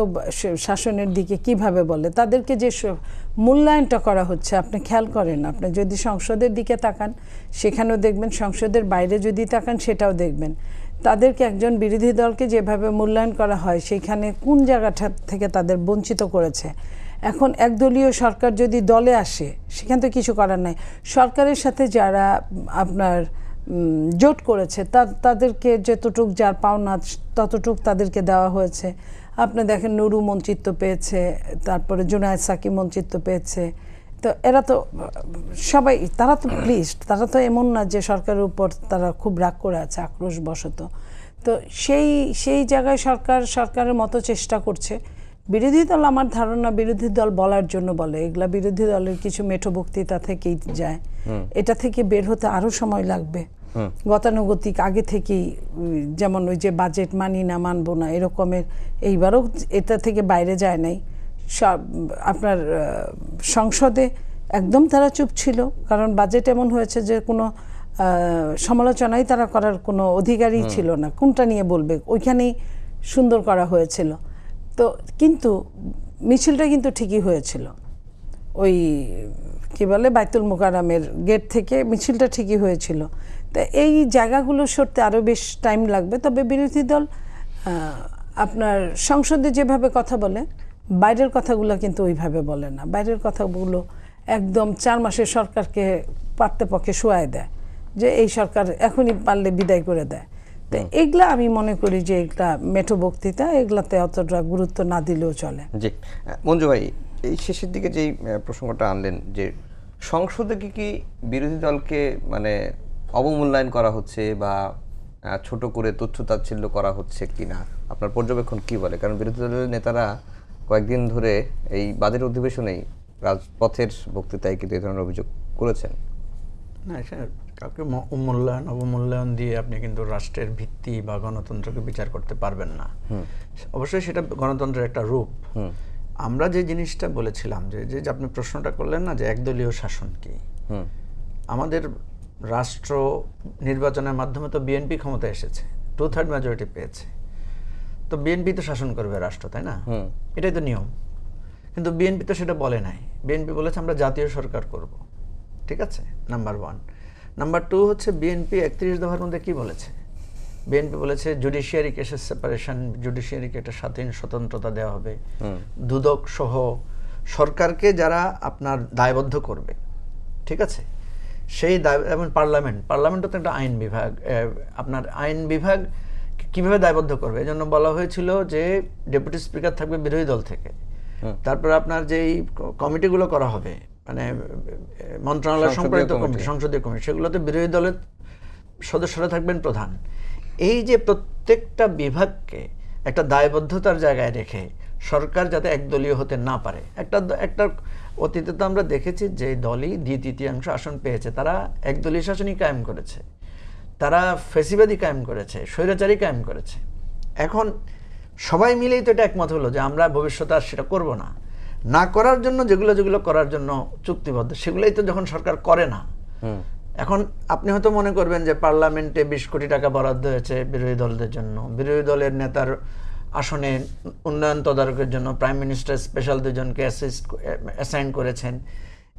শাসনের দিকে কিভাবে বলে? তাদেরকে যে মূল্যায়নটা করা হচ্ছে আপনি খেয়াল করেন, আপনি যদি সংসদের দিকে তাকান সেখানেও দেখবেন, সংসদের বাইরে যদি তাকান সেটাও দেখবেন। তাদেরকে একজন বিরোধী দলকে যেভাবে মূল্যায়ন করা হয় সেইখানে কোন জায়গাটা থেকে তাদের বঞ্চিত করেছে। এখন একদলীয় সরকার যদি দলে আসে সেখান থেকে কিছু করার নাই। সরকারের সাথে যারা আপনার জোট করেছে তাদেরকে যতটুক যার পাওনা ততটুক তাদেরকে দেওয়া হয়েছে। আপনি দেখেন নুরু মন্ত্রিত্ব পেয়েছে, তারপরে জুনায়েদ সাকি মন্ত্রিত্ব পেয়েছে। তো এরা তো সবাই, তারা তো প্লিজড, তারা তো এমন না যে সরকারের উপর তারা খুব রাগ করে আছে আক্রোশবশত। তো সেই জায়গায় সরকারের মতো চেষ্টা করছে। বিরোধী দল, আমার ধারণা বিরোধী দল বলার জন্য বলে, এগুলা বিরোধী দলের কিছু মেঠো বক্তৃতা থেকেই যায়। এটা থেকে বের হতে আরো সময় লাগবে। গতানুগতিক আগে থেকেই, যেমন ওই যে বাজেট মানি না মানবো না এরকমের, এইবারও এটা থেকে বাইরে যায় নাই। আপনার সংসদে একদম তারা চুপ ছিল, কারণ বাজেট এমন হয়েছে যে কোনো সমালোচনাই তারা করার কোনো অধিকারই ছিল না। কোনটা নিয়ে বলবে, ওইখানেই সুন্দর করা হয়েছিল। তো কিন্তু মিছিলটা কিন্তু ঠিকই হয়েছিল, ওই কি বলে বাইতুল মোকাররমের গেট থেকে মিছিলটা ঠিকই হয়েছিল। তো এই জায়গাগুলো সরতে আরও বেশ টাইম লাগবে। তবে বিরোধী দল আপনার সংসদে যেভাবে কথা বলে, বাইরের কথাগুলো কিন্তু ওইভাবে বলে না। বাইরের কথাগুলো একদম 4 মাসের সরকারকে পারতেপক্ষে শোয়ায় দেয়, যে এই সরকার এখনই পারলে বিদায় করে দেয়। তো এগুলা আমি মনে করি যে এগুলা মেঠো বক্তৃতা, এগুলাতে অতটা গুরুত্ব না দিলেও চলে। জি, মঞ্জু ভাই, এই শেষের দিকে যেই প্রসঙ্গটা আনলেন, যে সংসদে কি বিরোধী দলকে মানে অবমূল্যায়ন করা হচ্ছে বা ছোট করে তুচ্ছ-তাচ্ছিল্য করা হচ্ছে কিনা, আপনার পর্যবেক্ষণ কি বলে? কারণ বিরোধী দলের নেতারা কয়েকদিন ধরে এই বাজেট অধিবেশনেই রাজপথের বক্তৃতায় কিন্তু এই ধরনের অভিযোগ করেছেন। না, কাউকে মূল্যায়ন অবমূল্যায়ন দিয়ে আপনি কিন্তু রাষ্ট্রের ভিত্তি বা গণতন্ত্রকে বিচার করতে পারবেন না। অবশ্যই সেটা গণতন্ত্রের একটা রূপ। আমরা যে জিনিসটা বলেছিলাম, যে আপনি প্রশ্নটা করলেন না, যে একদলীয় শাসন কি, আমাদের রাষ্ট্র নির্বাচনের মাধ্যমে তো বিএনপি ক্ষমতায় এসেছে, 2/3 মেজরিটি পেয়েছে। তো বিএনপি তো শাসন করবে রাষ্ট্র, তাই না? এটাই তো নিয়ম। কিন্তু বিএনপি তো সেটা বলে নাই। বিএনপি বলেছে আমরা জাতীয় সরকার করব। ঠিক আছে, নাম্বার 1। নাম্বার 2 হচ্ছে বিএনপি 31 দফার মধ্যে কি বলেছে? বিএনপি বলেছে জুডিশিয়ারি কেসের সেপারেশন, জুডিশিয়ারিকে একটা স্বতন্ত্রতা দেওয়া হবে, দুদক সহ সরকারকে যারা আপনার দায়বদ্ধ করবে, ঠিক আছে, সেই দায়, এবং পার্লামেন্টও তো একটা আইন বিভাগ, আপনার আইন বিভাগ কিভাবে দায়বদ্ধ করবে, এই জন্য বলা হয়েছিল যে ডেপুটি স্পিকার থাকবে বিরোধী দল থেকে। তারপর আপনার যেই কমিটিগুলো করা হবে, মানে মন্ত্রণালয় সম্পর্কিত কমিটি, সংসদীয় কমিটি, সেগুলোতে বিরোধী দলের সদস্যরা থাকবেন প্রধান। এই যে প্রত্যেকটা বিভাগকে একটা দায়বদ্ধতার জায়গায় রেখে সরকার যাতে একদলীয় হতে না পারে, একটা অতীতে তো আমরা দেখেছি যে দলই 2/3 আসন পেয়েছে, তারা একদলীয় শাসনই কায়েম করেছে, তারা ফ্যাসিবাদী কায়েম করেছে, স্বৈরাচারী কায়েম করেছে। এখন সবাই মিলেই তো এটা একমত হলো যে আমরা ভবিষ্যতে আর সেটা করব না। না করার জন্য যেগুলো করার জন্য চুক্তিবদ্ধ, সেগুলোই তো যখন সরকার করে না। এখন আপনি হয়তো মনে করবেন যে পার্লামেন্টে 20 কোটি টাকা বরাদ্দ হয়েছে বিরোধী দলদের জন্য, বিরোধী দলের নেতার আসনে উন্নয়ন তদারকের জন্য প্রাইম মিনিস্টার স্পেশাল 2 জনকে অ্যাসাইন করেছেন।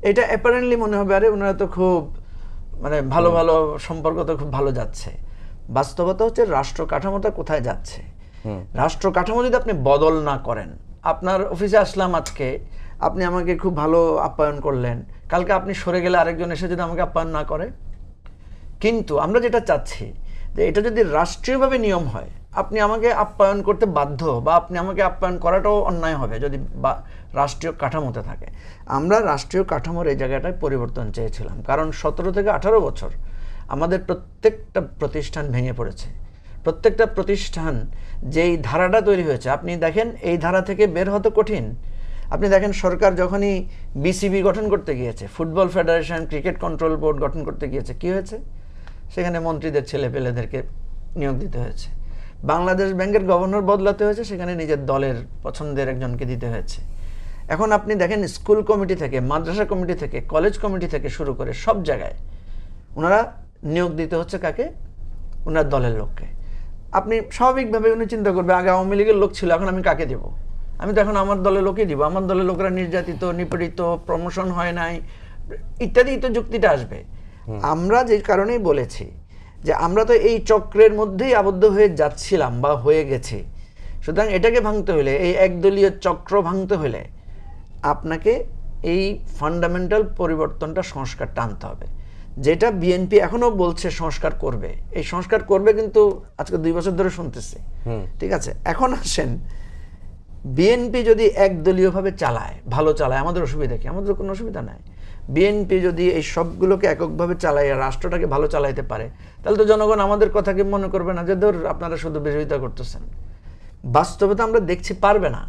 এটা অ্যাপারেন্টলি মনে হবে আরে ওনারা তো খুব মানে ভালো ভালো সম্পর্ক তো খুব ভালো যাচ্ছে। বাস্তবতা হচ্ছে রাষ্ট্র কাঠামোটা কোথায় যাচ্ছে। রাষ্ট্র কাঠামো যদি আপনি বদল না করেন, আপনার অফিসে আসলাম আজকে, আপনি আমাকে খুব ভালো আপ্যায়ন করলেন, কালকে আপনি সরে গেলে আরেকজন এসে যদি আমাকে আপ্যায়ন না করে। কিন্তু আমরা যেটা চাচ্ছি যে এটা যদি রাষ্ট্রীয়ভাবে নিয়ম হয়, আপনি আমাকে আপ্যায়ন করতে বাধ্য, বা আপনি আমাকে আপ্যায়ন করাটাও অন্যায় হবে যদি রাষ্ট্রীয় কাঠামোতে থাকে। আমরা রাষ্ট্রীয় কাঠামোর এই জায়গাটায় পরিবর্তন চেয়েছিলাম, কারণ 17 থেকে 18 বছর আমাদের প্রত্যেকটা প্রতিষ্ঠান ভেঙে পড়েছে। প্রত্যেকটা প্রতিষ্ঠান যেই ধারাটা তৈরি হয়েছে, আপনি দেখেন এই ধারা থেকে বের হতে কঠিন। আপনি দেখেন সরকার যখনই বিসিবি গঠন করতে গিয়েছে, football federation, cricket control board গঠন করতে গিয়েছে, কি হয়েছে? সেখানে মন্ত্রীদের ছেলেপেলেদেরকে নিয়োগ দিতে হয়েছে। বাংলাদেশ ব্যাংকের গভর্নর বদলাতে হয়েছে, সেখানে নিজের দলের পছন্দের একজনকে দিতে হয়েছে। এখন আপনি দেখেন স্কুল কমিটি থেকে, মাদ্রাসা কমিটি থেকে, কলেজ কমিটি থেকে শুরু করে সব জায়গায় ওনারা নিয়োগ দিতে হচ্ছে কাকে? ওনার দলের লোককে। আপনি স্বাভাবিকভাবে উনি চিন্তা করবে, আগে আওয়ামী লীগের লোক ছিল, এখন আমি কাকে দেব? আমি তো এখন আমার দলের লোকই দিব, আমার দলের লোকরা নির্যাতিত, নিপীড়িত, প্রমোশন হয় নাই, ইত্যাদি তো যুক্তিটা আসবে। আমরা যে কারণেই বলেছি যে আমরা তো এই চক্রের মধ্যেই আবদ্ধ হয়ে যাচ্ছিলাম বা হয়ে গেছি। সুতরাং এটাকে ভাঙতে হলে, এই একদলীয় চক্র ভাঙতে হলে আপনাকে এই ফান্ডামেন্টাল পরিবর্তনটা, সংস্কারটা আনতে হবে, যেটা বিএনপি এখনো বলছে সংস্কার করবে। এই সংস্কার করবে কিন্তু আজকে 2 বছর ধরে শুনতেছি। ঠিক আছে, এখন আসেন, বিএনপি যদি একদলীয়ভাবে চালায়, ভালো চালায়, আমাদের অসুবিধা কি? আমাদের কোনো অসুবিধা নাই। বিএনপি যদি এই সবগুলোকে এককভাবে চালায়, রাষ্ট্রটাকে ভালো চালাইতে পারে, তাহলে তো জনগণ আমাদের কথাকে মনে করবে না যে ধর আপনারা শুধু বিরোধিতা করতেছেন। বাস্তবতা আমরা দেখছি পারবে না।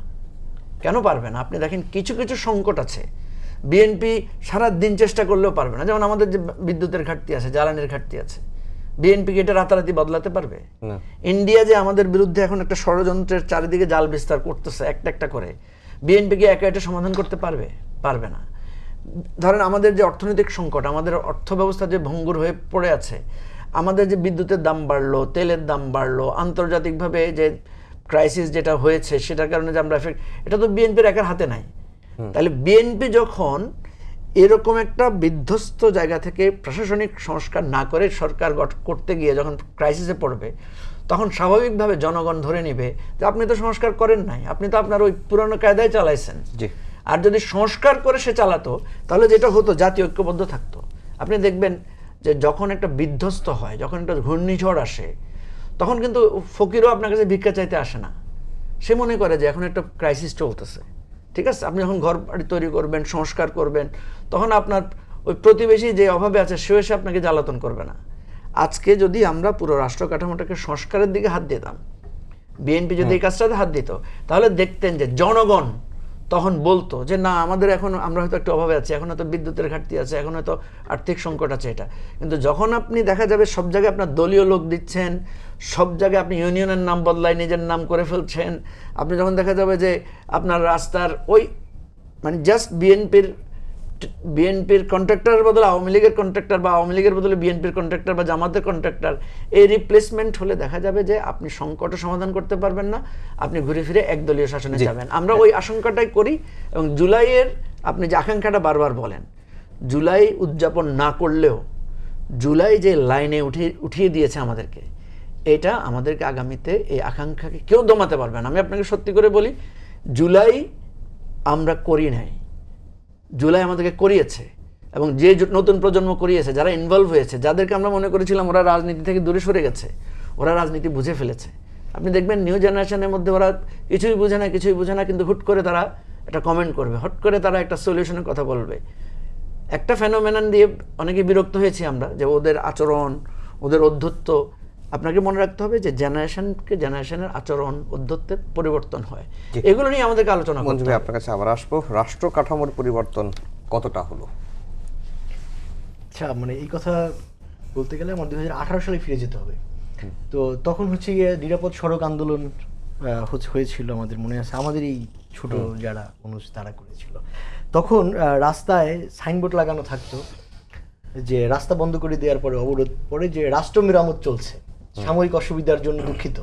কেন পারবে না? আপনি দেখেন কিছু কিছু সংকট আছে, বিএনপি সারা দিন চেষ্টা করলেও পারবে না। যেমন আমাদের যে বিদ্যুতের ঘাটতি আছে, জ্বালানির ঘাটতি আছে, বিএনপি কি এটা রাতারাতি বদলাতে পারবে? ইন্ডিয়া যে আমাদের বিরুদ্ধে এখন একটা ষড়যন্ত্রের চারিদিকে জাল বিস্তার করতেছে একটা একটা করে, বিএনপি কি একা এটা সমাধান করতে পারবে? পারবে না। ধরেন আমাদের যে অর্থনৈতিক সংকট, আমাদের অর্থ ব্যবস্থা যে ভঙ্গুর হয়ে পড়ে আছে, আমাদের যে বিদ্যুতের দাম বাড়লো, তেলের দাম বাড়লো, আন্তর্জাতিকভাবে যে ক্রাইসিস যেটা হয়েছে সেটার কারণে যে আমরা এফেক্ট, এটা তো বিএনপির একার হাতে নাই। তাহলে বিএনপি যখন এরকম একটা বিধ্বস্ত জায়গা থেকে প্রশাসনিক সংস্কার না করে সরকার করতে গিয়ে যখন ক্রাইসিসে পড়বে, তখন স্বাভাবিকভাবে জনগণ ধরে নিবে যে আপনি তো সংস্কার করেন নাই, আপনি তো আপনার ওই পুরনো কায়দায় চালাইছেন। আর যদি সংস্কার করে সে চালাতো, তাহলে যেটা হতো, জাতীয় ঐক্যবদ্ধ থাকতো। আপনি দেখবেন যে যখন একটা বিধ্বস্ত হয়, যখন একটা ঘূর্ণিঝড় আসে, তখন কিন্তু ফকিরও আপনার কাছে ভিক্ষা চাইতে আসে না। সে মনে করে যে এখন একটা ক্রাইসিস চলতেছে। ঠিক আছে, আপনি যখন ঘর বাড়ি তৈরি করবেন, সংস্কার করবেন, তখন আপনার ওই প্রতিবেশী যে অভাবে আছে সেও এসে আপনাকে জ্বালাতন করবে না। আজকে যদি আমরা পুরো রাষ্ট্র কাঠামোটাকে সংস্কারের দিকে হাত দিতাম, বিএনপি যদি এই কাজটাতে হাত দিত, তাহলে দেখতেন যে জনগণ তখন বলতো যে না, আমাদের এখন, আমরা হয়তো একটু অভাবে আছি, এখন হয়তো বিদ্যুতের ঘাটতি আছে, এখন হয়তো আর্থিক সংকট আছে এটা। কিন্তু যখন আপনি দেখা যাবে সব জায়গায় আপনার দলীয় লোক দিচ্ছেন, সব জায়গায় আপনি ইউনিয়নের নাম বদলায় নিজের নাম করে ফেলছেন, আপনি যখন দেখা যাবে যে আপনার রাস্তার ওই মানে জাস্ট বিএনপির কন্ট্রাক্টরের বদলে আওয়ামী লীগের কন্ট্রাক্টর, বা আওয়ামী লীগের বদলে বিএনপির কন্ট্রাক্টর, বা জামাতের কন্ট্রাক্টর, এই রিপ্লেসমেন্ট হলে দেখা যাবে যে আপনি সংকটও সমাধান করতে পারবেন না, আপনি ঘুরে ফিরে একদলীয় শাসনে যাবেন। আমরা ওই আশঙ্কাটাই করি। এবং জুলাইয়ের আপনি যে আকাঙ্ক্ষাটা বারবার বলেন, জুলাই উদযাপন না করলেও জুলাই যে লাইনে উঠিয়ে দিয়েছে আমাদেরকে, এটা আমাদেরকে আগামীতে এই আকাঙ্ক্ষাকে কেউ দমাতে পারবে না। আমি আপনাকে সত্যি করে বলি, জুলাই আমরা করি নাই, জুলাই আমাদেরকে করিয়েছে। এবং যে নতুন প্রজন্ম করিয়েছে, যারা ইনভলভ হয়েছে, যাদেরকে আমরা মনে করেছিলাম ওরা রাজনীতি থেকে দূরে সরে গেছে, ওরা রাজনীতি বুঝে ফেলেছে। আপনি দেখবেন নিউ জেনারেশনের মধ্যে ওরা কিছুই বুঝে না, কিন্তু হুট করে তারা একটা কমেন্ট করবে, হুট করে তারা একটা সলিউশনের কথা বলবে। একটা ফেনোমেনন দিয়ে অনেকে বিরক্ত হয়েছি আমরা, যে ওদের আচরণ, ওদের অধ্যত্ব। আপনাকে মনে রাখতে হবে যে জেনারেশনের আচরণ, অধ্যত্বে পরিবর্তন হয়। এগুলো নিয়ে আমাদেরকে আলোচনা করতে হবে। আপনার কাছে আবার আসবো, রাষ্ট্র কাঠামোর পরিবর্তন কতটা হলো? আচ্ছা, মানে এই কথা বলতে গেলে আমার 2018 সালে ফিরে যেতে হবে। তো তখন হচ্ছে গিয়ে নিরাপদ সড়ক আন্দোলন হয়েছিল, আমাদের মনে আছে, আমাদের এই ছোট যারা মানুষ তারা করেছিল। তখন রাস্তায় সাইনবোর্ড লাগানো থাকতো যে রাস্তা বন্ধ করে দেওয়ার পরে, অবরোধ পরে, যে রাষ্ট্র মেরামত চলছে, সাময়িক অসুবিধার জন্য দুঃখিত।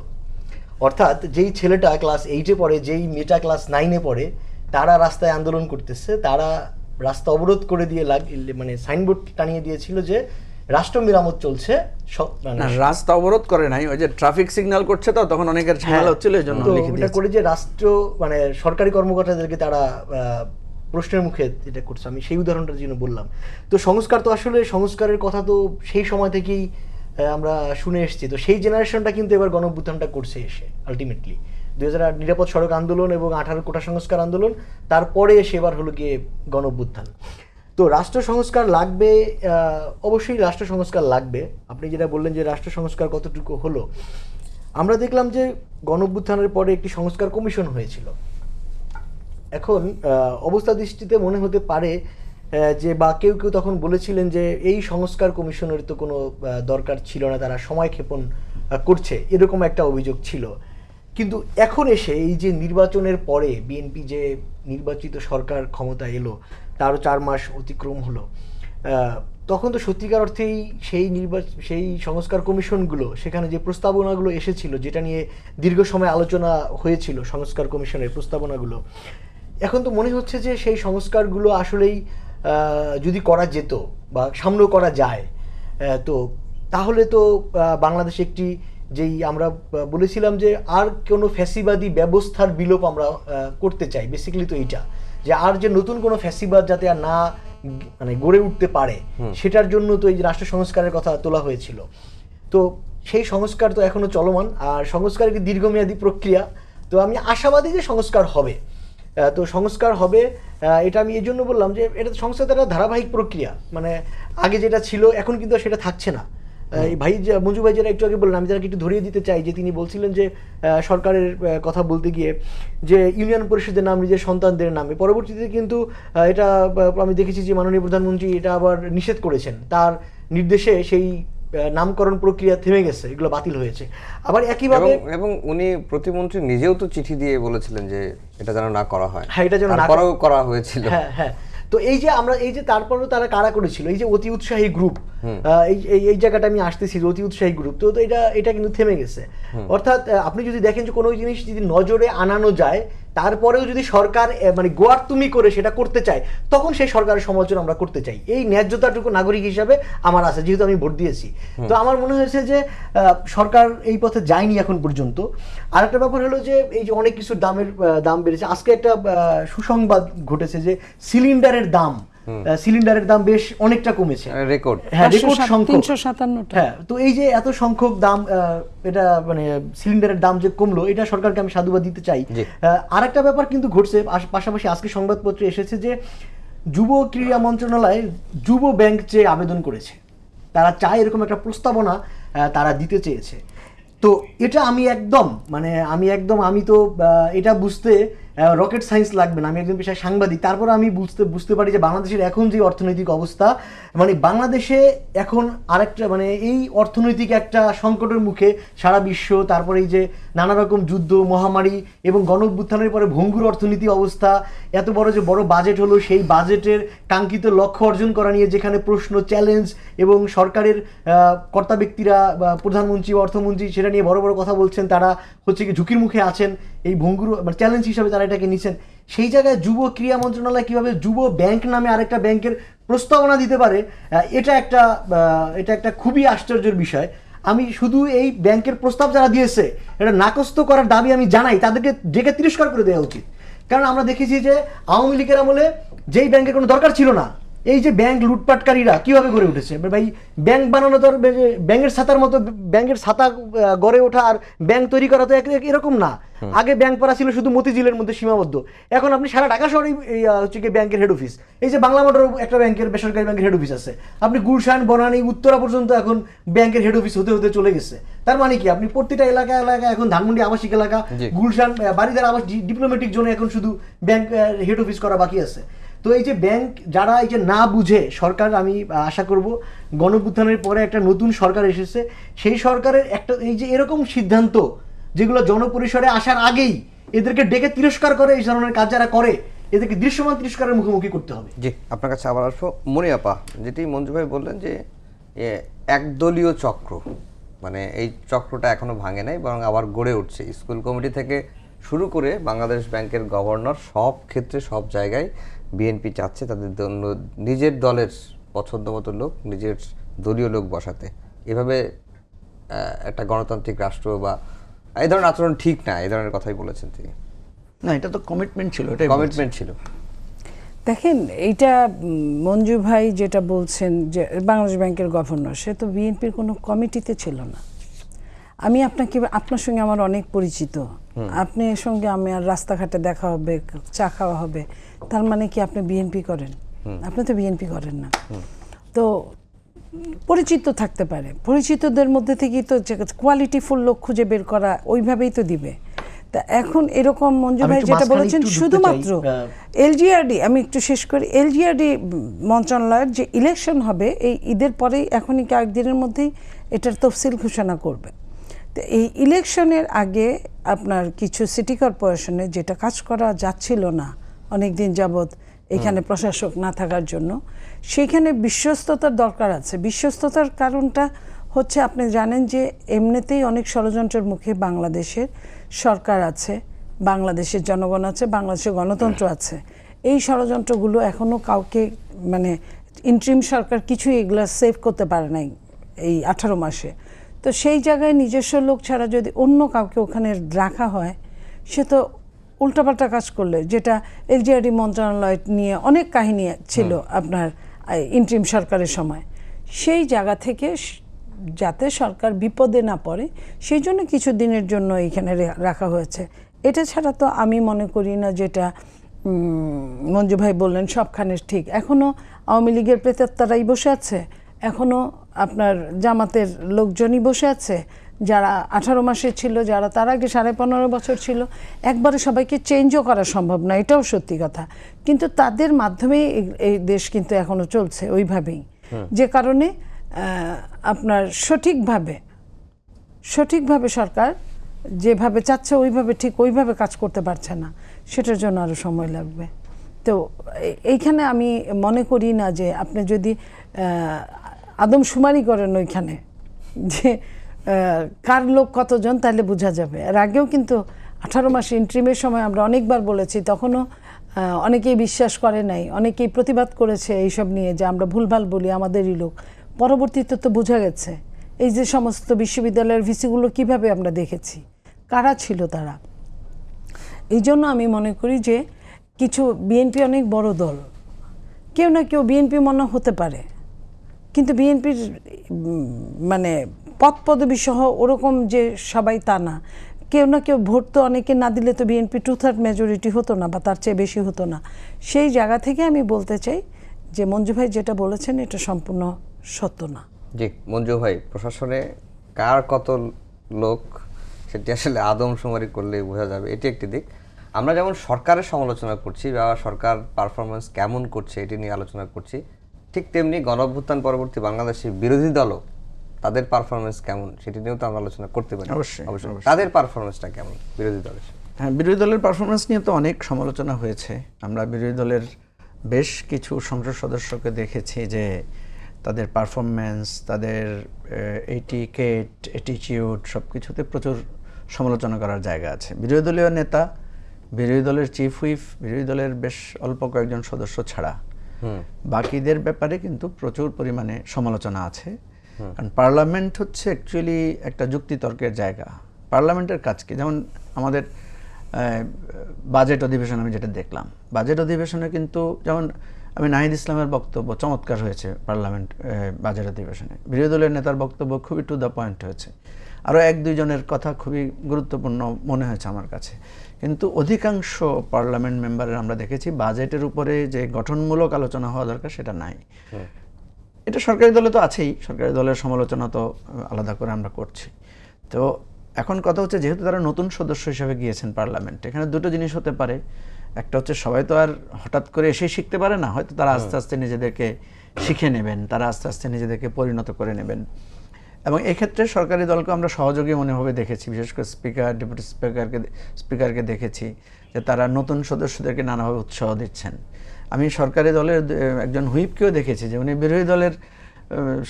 অর্থাৎ যেই ছেলেটা ক্লাস 8-এ পড়ে, যেই মেয়েটা ক্লাস 9-এ পড়ে, তারা রাস্তায় আন্দোলন করতেছে, তারা রাস্তা অবরোধ করে দিয়ে মানে সাইনবোর্ড টানিয়ে দিয়েছিল যে রাষ্ট্র মেরামত চলছে, মানে না, রাস্তা অবরোধ করে নাই, ওই যে ট্রাফিক সিগন্যাল করছে তো তখন অনেকের ঝামেলা হচ্ছিল এই জন্য তো লিখে এটা দিয়েছে। করে যে রাষ্ট্র মানে সরকারি কর্মকর্তাদেরকে তারা প্রশ্নের মুখে এটা করছে, আমি সেই উদাহরণটার জন্য বললাম। তো সংস্কার তো আসলে সংস্কারের কথা তো সেই সময় থেকেই আমরা শুনে এসেছি। তো সেই জেনারেশনটা কিন্তু এবার গণঅভ্যুত্থানটা করছে এসে আলটিমেটলি 2008 নিরাপদ সড়ক আন্দোলন এবং 18 কোটা সংস্কার আন্দোলন, তারপরে এসে এবার হলো গিয়ে গণঅভ্যুত্থান। তো রাষ্ট্র সংস্কার লাগবে, অবশ্যই রাষ্ট্র সংস্কার লাগবে। আপনি যেটা বললেন যে রাষ্ট্র সংস্কার কতটুকু হলো, আমরা দেখলাম যে গণঅভ্যুত্থানের পরে একটি সংস্কার কমিশন হয়েছিল। এখন অবস্থা দৃষ্টিতে মনে হতে পারে যে বা কেউ কেউ তখন বলেছিলেন যে এই সংস্কার কমিশনের তো কোনো দরকার ছিল না, তারা সময় ক্ষেপণ করছে, এরকম একটা অভিযোগ ছিল। কিন্তু এখন এসে এই যে নির্বাচনের পরে বিএনপি যে নির্বাচিত সরকার ক্ষমতা এলো, তারও 4 মাস অতিক্রম হলো, তখন তো সত্যিকার অর্থেই সেই সংস্কার কমিশনগুলো, সেখানে যে প্রস্তাবনাগুলো এসেছিল, যেটা নিয়ে দীর্ঘ সময় আলোচনা হয়েছিল সংস্কার কমিশনের প্রস্তাবনাগুলো, এখন তো মনে হচ্ছে যে সেই সংস্কারগুলো আসলেই যদি করা যেত বা সামনেও করা যায়, তো তাহলে তো বাংলাদেশে একটি যেই আমরা বলেছিলাম যে আর কোনো ফ্যাসিবাদী ব্যবস্থার বিলোপ আমরা করতে চাই, বেসিক্যালি তো এইটা, যে আর যে নতুন কোনো ফ্যাসিবাদ যাতে আর না মানে গড়ে উঠতে পারে, সেটার জন্য তো এই যে রাষ্ট্র সংস্কারের কথা তোলা হয়েছিল। তো সেই সংস্কার তো এখনো চলমান, আর সংস্কার একটি দীর্ঘমেয়াদী প্রক্রিয়া। তো আমি আশাবাদী যে সংস্কার হবে। তো সংস্কার হবে, এটা আমি এই জন্য বললাম যে এটা সংস্কার একটা ধারাবাহিক প্রক্রিয়া, মানে আগে যেটা ছিল এখন কিন্তু সেটা থাকছে না। এই ভাই মঞ্জু ভাই যেটা একটু আগে বললেন, আমি যারা একটু ধরিয়ে দিতে চাই যে তিনি বলছিলেন যে সরকারের কথা বলতে গিয়ে যে ইউনিয়ন পরিষদের নাম নিজের সন্তানদের নামে, পরবর্তীতে কিন্তু এটা আমি দেখেছি যে মাননীয় প্রধানমন্ত্রী এটা আবার নিষেধ করেছেন, তার নির্দেশে সেই নামকরণ প্রক্রিয়া থেমে গেছে, এগুলো বাতিল হয়েছে। আবার একইভাবে এবং উনি প্রতিমন্ত্রী নিজেও তো চিঠি দিয়ে বলেছিলেন যে এটা যেন না করা হয়, হ্যাঁ, এটা যেন না তারপরেও করা হয়েছিল। হ্যাঁ হ্যাঁ। তো এই যে আমরা এই যে তারপরেও তারা কারা করেছিল, এই যে অতি উৎসাহী গ্রুপ, এই জায়গাটা আমি আসতেছি, অতি উৎসাহী গ্রুপ, তো এটা কিন্তু থেমে গেছে। অর্থাৎ আপনি যদি দেখেন যে কোনো জিনিস যদি নজরে আনানো যায়, তারপরেও যদি সরকার মানে গোয়ার তুমি করে সেটা করতে চায়, তখন সেই সরকারের সমালোচনা আমরা করতে চাই। এই ন্যায্যতাটুকু নাগরিক হিসাবে আমার আছে, যেহেতু আমি ভোট দিয়েছি। তো আমার মনে হয়েছে যে সরকার এই পথে যায়নি এখন পর্যন্ত। আরেকটা ব্যাপার হলো যে এই যে অনেক কিছুর দাম বেড়েছে। আজকে একটা সুসংবাদ ঘটেছে যে সিলিন্ডারের দাম বেশ অনেকটা কমেছে, রেকর্ড। হ্যাঁ, রেকর্ড সংখ্যক 357টা। হ্যাঁ, তো এই যে এত সংখ্যক দাম, এটা মানে সিলিন্ডারের দাম যে কমলো, এটা সরকারকে আমি সাধুবাদ দিতে চাই। আরেকটা ব্যাপার কিন্তু ঘটছে, পাশাপাশি আজকে সংবাদপত্রে এসেছে যে যুব ক্রীড়া মন্ত্রণালয় যুব ব্যাংক যে আবেদন করেছে, তারা চায় এরকম একটা প্রস্তাবনা তারা দিতে চেয়েছে। তো এটা আমি তো এটা বুঝতে রকেট সায়েন্স লাগবে না, আমি একজন পেশায় সাংবাদিক, তারপর আমি বুঝতে পারি যে বাংলাদেশের এখন যে অর্থনৈতিক অবস্থা, মানে বাংলাদেশে এখন আরেকটা মানে এই অর্থনৈতিক একটা সংকটের মুখে সারা বিশ্ব, তারপরে এই যে নানা রকম যুদ্ধ, মহামারী এবং গণঅভ্যুত্থানের পরে ভঙ্গুর অর্থনীতি অবস্থা, এত বড় বাজেট হলো, সেই বাজেটের কাঙ্ক্ষিত লক্ষ্য অর্জন করা নিয়ে যেখানে প্রশ্ন, চ্যালেঞ্জ, এবং সরকারের কর্তা ব্যক্তিরা বা প্রধানমন্ত্রী, অর্থমন্ত্রী সেটা নিয়ে বড় কথা বলছেন, তারা হচ্ছে কি ঝুঁকির মুখে আছেন, এই ভঙ্গুর মানে চ্যালেঞ্জ হিসাবে তারা এটাকে নিচ্ছেন। সেই জায়গায় যুব ক্রীড়া মন্ত্রণালয় কিভাবে যুব ব্যাংক নামে আরেকটা ব্যাংকের প্রস্তাবনা দিতে পারে, এটা একটা খুবই আশ্চর্যের বিষয়। আমি শুধু এই ব্যাংকের প্রস্তাব যারা দিয়েছে এটা নাকচ করার দাবি আমি জানাই, তাদেরকে ডেকে তিরস্কার করে দেওয়া উচিত। কারণ আমরা দেখেছি যে আওয়ামী লীগের আমলে যেই ব্যাংকের কোনো দরকার ছিল না, এই যে ব্যাংক লুটপাটকারীরা কিভাবে গড়ে উঠেছে, ভাই ব্যাংক বানানো তো ব্যাংকের ছাতার মতো, ব্যাংকের ছাতা গড়ে ওঠা আর ব্যাংক তৈরি করা তো এরকম না। আগে ব্যাংক পাড়া ছিল শুধু মতিঝিলের মধ্যে সীমাবদ্ধ, এখন আপনি সারা ঢাকা শহরে হচ্ছে কি ব্যাংকের হেড অফিস। এই যে বাংলা মোটর একটা বেসরকারি ব্যাংকের হেড অফিস আছে, আপনি গুলশান, বনানী, উত্তরা পর্যন্ত এখন ব্যাংকের হেড অফিস হতে চলে গেছে। তার মানে কি আপনি প্রতিটা এলাকা এখন ধানমন্ডি আবাসিক এলাকা, গুলশান, বাড়িদার আবাস, ডিপ্লোম্যাটিক জোনে এখন শুধু ব্যাংক হেড অফিস করা বাকি আছে। তো এই যে ব্যাংক যারা এই যে না বুঝে, সরকার আমি আশা করব গণঅভ্যুত্থানের পরে একটা নতুন সরকার এসেছে, সেই সরকারের একটা এই যে এরকম সিদ্ধান্ত যেগুলো জনপরিসরে আসার আগেই এদেরকে ডেকে তিরস্কার করে, এই ধরনের কাজ যারা করে এদেরকে দৃশ্যমান তিরস্কারের মুখোমুখি করতে হবে। জি, আপনার কাছে আবার আসবো। মনিয়াপা, যেটি মঞ্জু ভাই বললেন যে একদলীয় চক্র, মানে এই চক্রটা এখনো ভাঙে নাই, বরং আবার গড়ে উঠছে। স্কুল কমিটি থেকে শুরু করে বাংলাদেশ ব্যাংকের গভর্নর, সব ক্ষেত্রে সব জায়গায় বিএনপি চাচ্ছে তাদের নিজের দলের পছন্দ মতো লোক, নিজের দলীয় লোক বসাতে, এভাবে একটা গণতান্ত্রিক রাষ্ট্র বা এই ধরনের আচরণ ঠিক না, এই ধরনের কথাই বলেছেন তিনি। না, এটা তো কমিটমেন্ট ছিল, এটাই কমিটমেন্ট ছিল। দেখেন এইটা মঞ্জু ভাই যেটা বলছেন যে বাংলাদেশ ব্যাংকের গভর্নর, সে তো বিএনপির কোনো কমিটিতে ছিল না। আমি আপনার সঙ্গে আমার অনেক পরিচিত, আপনার সঙ্গে আমার রাস্তাঘাটে দেখা হবে, চা খাওয়া হবে, তার মানে কি আপনি বিএনপি করেন? আপনি তো বিএনপি করেন না। তো পরিচিত থাকতে পারে, পরিচিতদের মধ্যে থেকেই তো কোয়ালিটিফুল লোক খুঁজে বের করা, ওইভাবেই তো দিবে। তা এখন এরকম মঞ্জু আমি ভাই একটু যেটা মাঝখানে বলেছেন একটু ঢুকতে শুধুমাত্র চাই। এলজিআরডি, আমি একটু শেষ করি, এলজিআরডি মন্ত্রণালয়ের যে ইলেকশন হবে এই ঈদের পরেই, এখনই কয়েকদিনের মধ্যেই এটার তফসিল ঘোষণা করবে। তো এই ইলেকশনের আগে আপনার কিছু সিটি কর্পোরেশনে যেটা কাজ করা যাচ্ছিল না অনেক দিন যাবৎ এখানে প্রশাসক না থাকার জন্য, সেখানে বিশ্বস্ততার দরকার আছে। বিশ্বস্ততার কারণটা হচ্ছে, আপনি জানেন যে এমনিতেই অনেক ষড়যন্ত্রের মুখে বাংলাদেশের সরকার আছে, বাংলাদেশের জনগণ আছে, বাংলাদেশের গণতন্ত্র আছে। এই ষড়যন্ত্রগুলো এখনও কাউকে, মানে ইন্ট্রিম সরকার কিছুই এগুলো সেভ করতে পারে নাই এই 18 মাসে। তো সেই জায়গায় নিজস্ব লোক ছাড়া যদি অন্য কাউকে ওখানে রাখা হয়, সে তো উল্টাপাল্টা কাজ করলে, যেটা এলজিআরডি মন্ত্রণালয় নিয়ে অনেক কাহিনী ছিল আপনার ইন্ট্রিম সরকারের সময়। সেই জায়গা থেকে যাতে সরকার বিপদে না পড়ে, সেই জন্য কিছু দিনের জন্য এইখানে রাখা হয়েছে। এটা ছাড়া তো আমি মনে করি না যেটা মঞ্জু ভাই বললেন সবখানে ঠিক। এখনও আওয়ামী লীগের প্রেতাত্মারাই বসে আছে, এখনও আপনার জামাতের লোকজনই বসে আছে, যারা 18 মাসে ছিল, যারা তার আগে 15.5 বছর ছিল। একবারে সবাইকে চেঞ্জও করা সম্ভব না, এটাও সত্যি কথা। কিন্তু তাদের মাধ্যমেই এই দেশ কিন্তু এখনও চলছে ওইভাবেই, যে কারণে আপনার সঠিকভাবে সরকার যেভাবে চাচ্ছে ওইভাবে কাজ করতে পারছে না, সেটার জন্য আরও সময় লাগবে। তো এইখানে আমি মনে করি না যে আপনি যদি আদমশুমারি করেন ওইখানে যে কার লোক কতজন, তাহলে বোঝা যাবে। এর আগেও কিন্তু 18 মাস ইন্ট্রিমের সময় আমরা অনেকবার বলেছি, তখনও অনেকেই বিশ্বাস করে নাই, অনেকেই প্রতিবাদ করেছে এইসব নিয়ে যে আমরা ভুলভাল বলি, আমাদেরই লোক। পরবর্তীতে তো বোঝা গেছে এই যে সমস্ত বিশ্ববিদ্যালয়ের ভিসিগুলো কিভাবে আমরা দেখেছি, কারা ছিল তারা। এই জন্য আমি মনে করি যে কিছু বিএনপি অনেক বড় দল, কেউ না কেউ বিএনপি মনে হতে পারে, কিন্তু বিএনপির মানে পদ পদবি সহ ওরকম যে সবাই তা না। কেউ না কেউ ভোট তো অনেকে না দিলে তো বিএনপি 2/3 মেজরিটি হতো না, বা তার চেয়ে বেশি হতো না। সেই জায়গা থেকে আমি বলতে চাই যে মঞ্জু ভাই যেটা বলেছেন এটা সম্পূর্ণ সত্য না। জি মঞ্জু ভাই, প্রশাসনে কার কত লোক সেটি আসলে আদমশুমারি করলে বোঝা যাবে, এটি একটি দিক। আমরা যেমন সরকারের সমালোচনা করছি বা সরকার পারফরমেন্স কেমন করছে এটি নিয়ে আলোচনা করছি, ঠিক তেমনি গণঅভ্যুত্থান পরবর্তী বাংলাদেশের বিরোধী দলও তাদের পারফরমেন্স কেমন সেটি নিয়েও তো আমরা আলোচনা করতে পারি। অবশ্যই। তাদের পারফরমেন্সটা কেমন বিরোধী দলের? হ্যাঁ, বিরোধী দলের পারফরমেন্স নিয়ে তো অনেক সমালোচনা হয়েছে। আমরা বিরোধী দলের বেশ কিছু সংসদ সদস্যকে দেখেছি যে তাদের পারফরমেন্স, তাদের এটিকেট, অ্যাটিটিউড সব কিছুতে প্রচুর সমালোচনা করার জায়গা আছে। বিরোধী দলীয় নেতা, বিরোধী দলের চিফ হুইপ, বিরোধী দলের বেশ অল্প কয়েকজন সদস্য ছাড়া বাকিদের ব্যাপারে কিন্তু প্রচুর পরিমাণে সমালোচনা আছে। কারণ পার্লামেন্ট হচ্ছে অ্যাকচুয়ালি একটা যুক্তিতর্কের জায়গা। পার্লামেন্টের কাজ কি? যেমন আমাদের বাজেট অধিবেশন আমি যেটা দেখলাম, বাজেট অধিবেশনে কিন্তু যেমন আমি নাহিদ ইসলামের বক্তব্য চমৎকার হয়েছে পার্লামেন্ট বাজেট অধিবেশনে, বিরোধী দলের নেতার বক্তব্য খুবই টু দ্য পয়েন্ট হয়েছে, আরও 1-2 জনের কথা খুবই গুরুত্বপূর্ণ মনে হয়েছে আমার কাছে। কিন্তু অধিকাংশ পার্লামেন্ট মেম্বারের আমরা দেখেছি বাজেটের উপরে যে গঠনমূলক আলোচনা হওয়া দরকার সেটা নাই। এটা সরকারি দলে তো আছেই, সরকারি দলের সমালোচনা তো আলাদা করে আমরা করছি। তো এখন কথা হচ্ছে, যেহেতু তারা নতুন সদস্য হিসেবে গিয়েছেন পার্লামেন্টে, এখানে দুটো জিনিস হতে পারে। একটা হচ্ছে সবাই তো আর হঠাৎ করে এসেই শিখতে পারে না, হয়তো তারা আস্তে আস্তে নিজেদেরকে শিখে নেবেন, তারা আস্তে আস্তে নিজেদেরকে পরিণত করে নেবেন। এবং এক্ষেত্রে সরকারি দলকে আমরা সহযোগী মনোভাবে দেখেছি, বিশেষ করে স্পিকার, ডেপুটি স্পিকারকে দেখেছি যে তারা নতুন সদস্যদেরকে নানাভাবে উৎসাহ দিচ্ছেন। আমি সরকারি দলের একজন হুইপকেও দেখেছি যে উনি বিরোধী দলের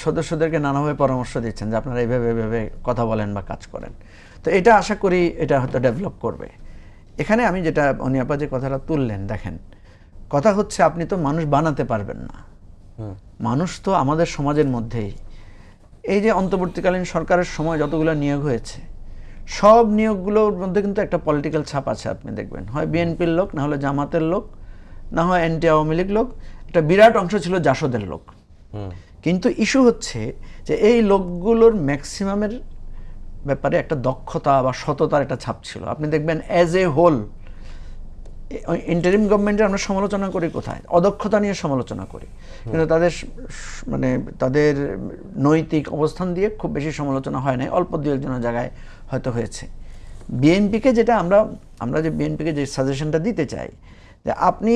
সদস্যদেরকে নানাভাবে পরামর্শ দিচ্ছেন যে আপনারা এইভাবে কথা বলেন বা কাজ করেন। তো এটা আশা করি এটা হয়তো ডেভেলপ করবে। এখানে আমি যেটা অনিয়াপা যে কথাটা তুললেন, দেখেন কথা হচ্ছে আপনি তো মানুষ বানাতে পারবেন না, মানুষ তো আমাদের সমাজের মধ্যেই। এই যে অন্তর্বর্তীকালীন সরকারের সময় যতগুলো নিয়োগ হয়েছে সব নিয়োগগুলোর মধ্যে কিন্তু একটা পলিটিক্যাল ছাপ আছে। আপনি দেখবেন হয় বিএনপির লোক, না হলে জামাতের লোক, না হয় অ্যান্টি আওয়ামী লীগ লোক, একটা বিরাট অংশ ছিল জাসদের লোক। কিন্তু ইস্যু হচ্ছে যে এই লোকগুলোর ম্যাক্সিমামের ব্যাপারে একটা দক্ষতা বা সততার একটা ছাপ ছিল। আপনি দেখবেন অ্যাজ এ হোল ইন্টারিম গভর্নমেন্টের আমরা সমালোচনা করি কোথায়? অদক্ষতা নিয়ে সমালোচনা করি, কিন্তু তাদের মানে তাদের নৈতিক অবস্থান দিয়ে খুব বেশি সমালোচনা হয় নাই, অল্প দু একজনের জায়গায় হয়তো হয়েছে। বিএনপিকে যেটা আমরা যে বিএনপিকে যে সাজেশনটা দিতে চাই, যে আপনি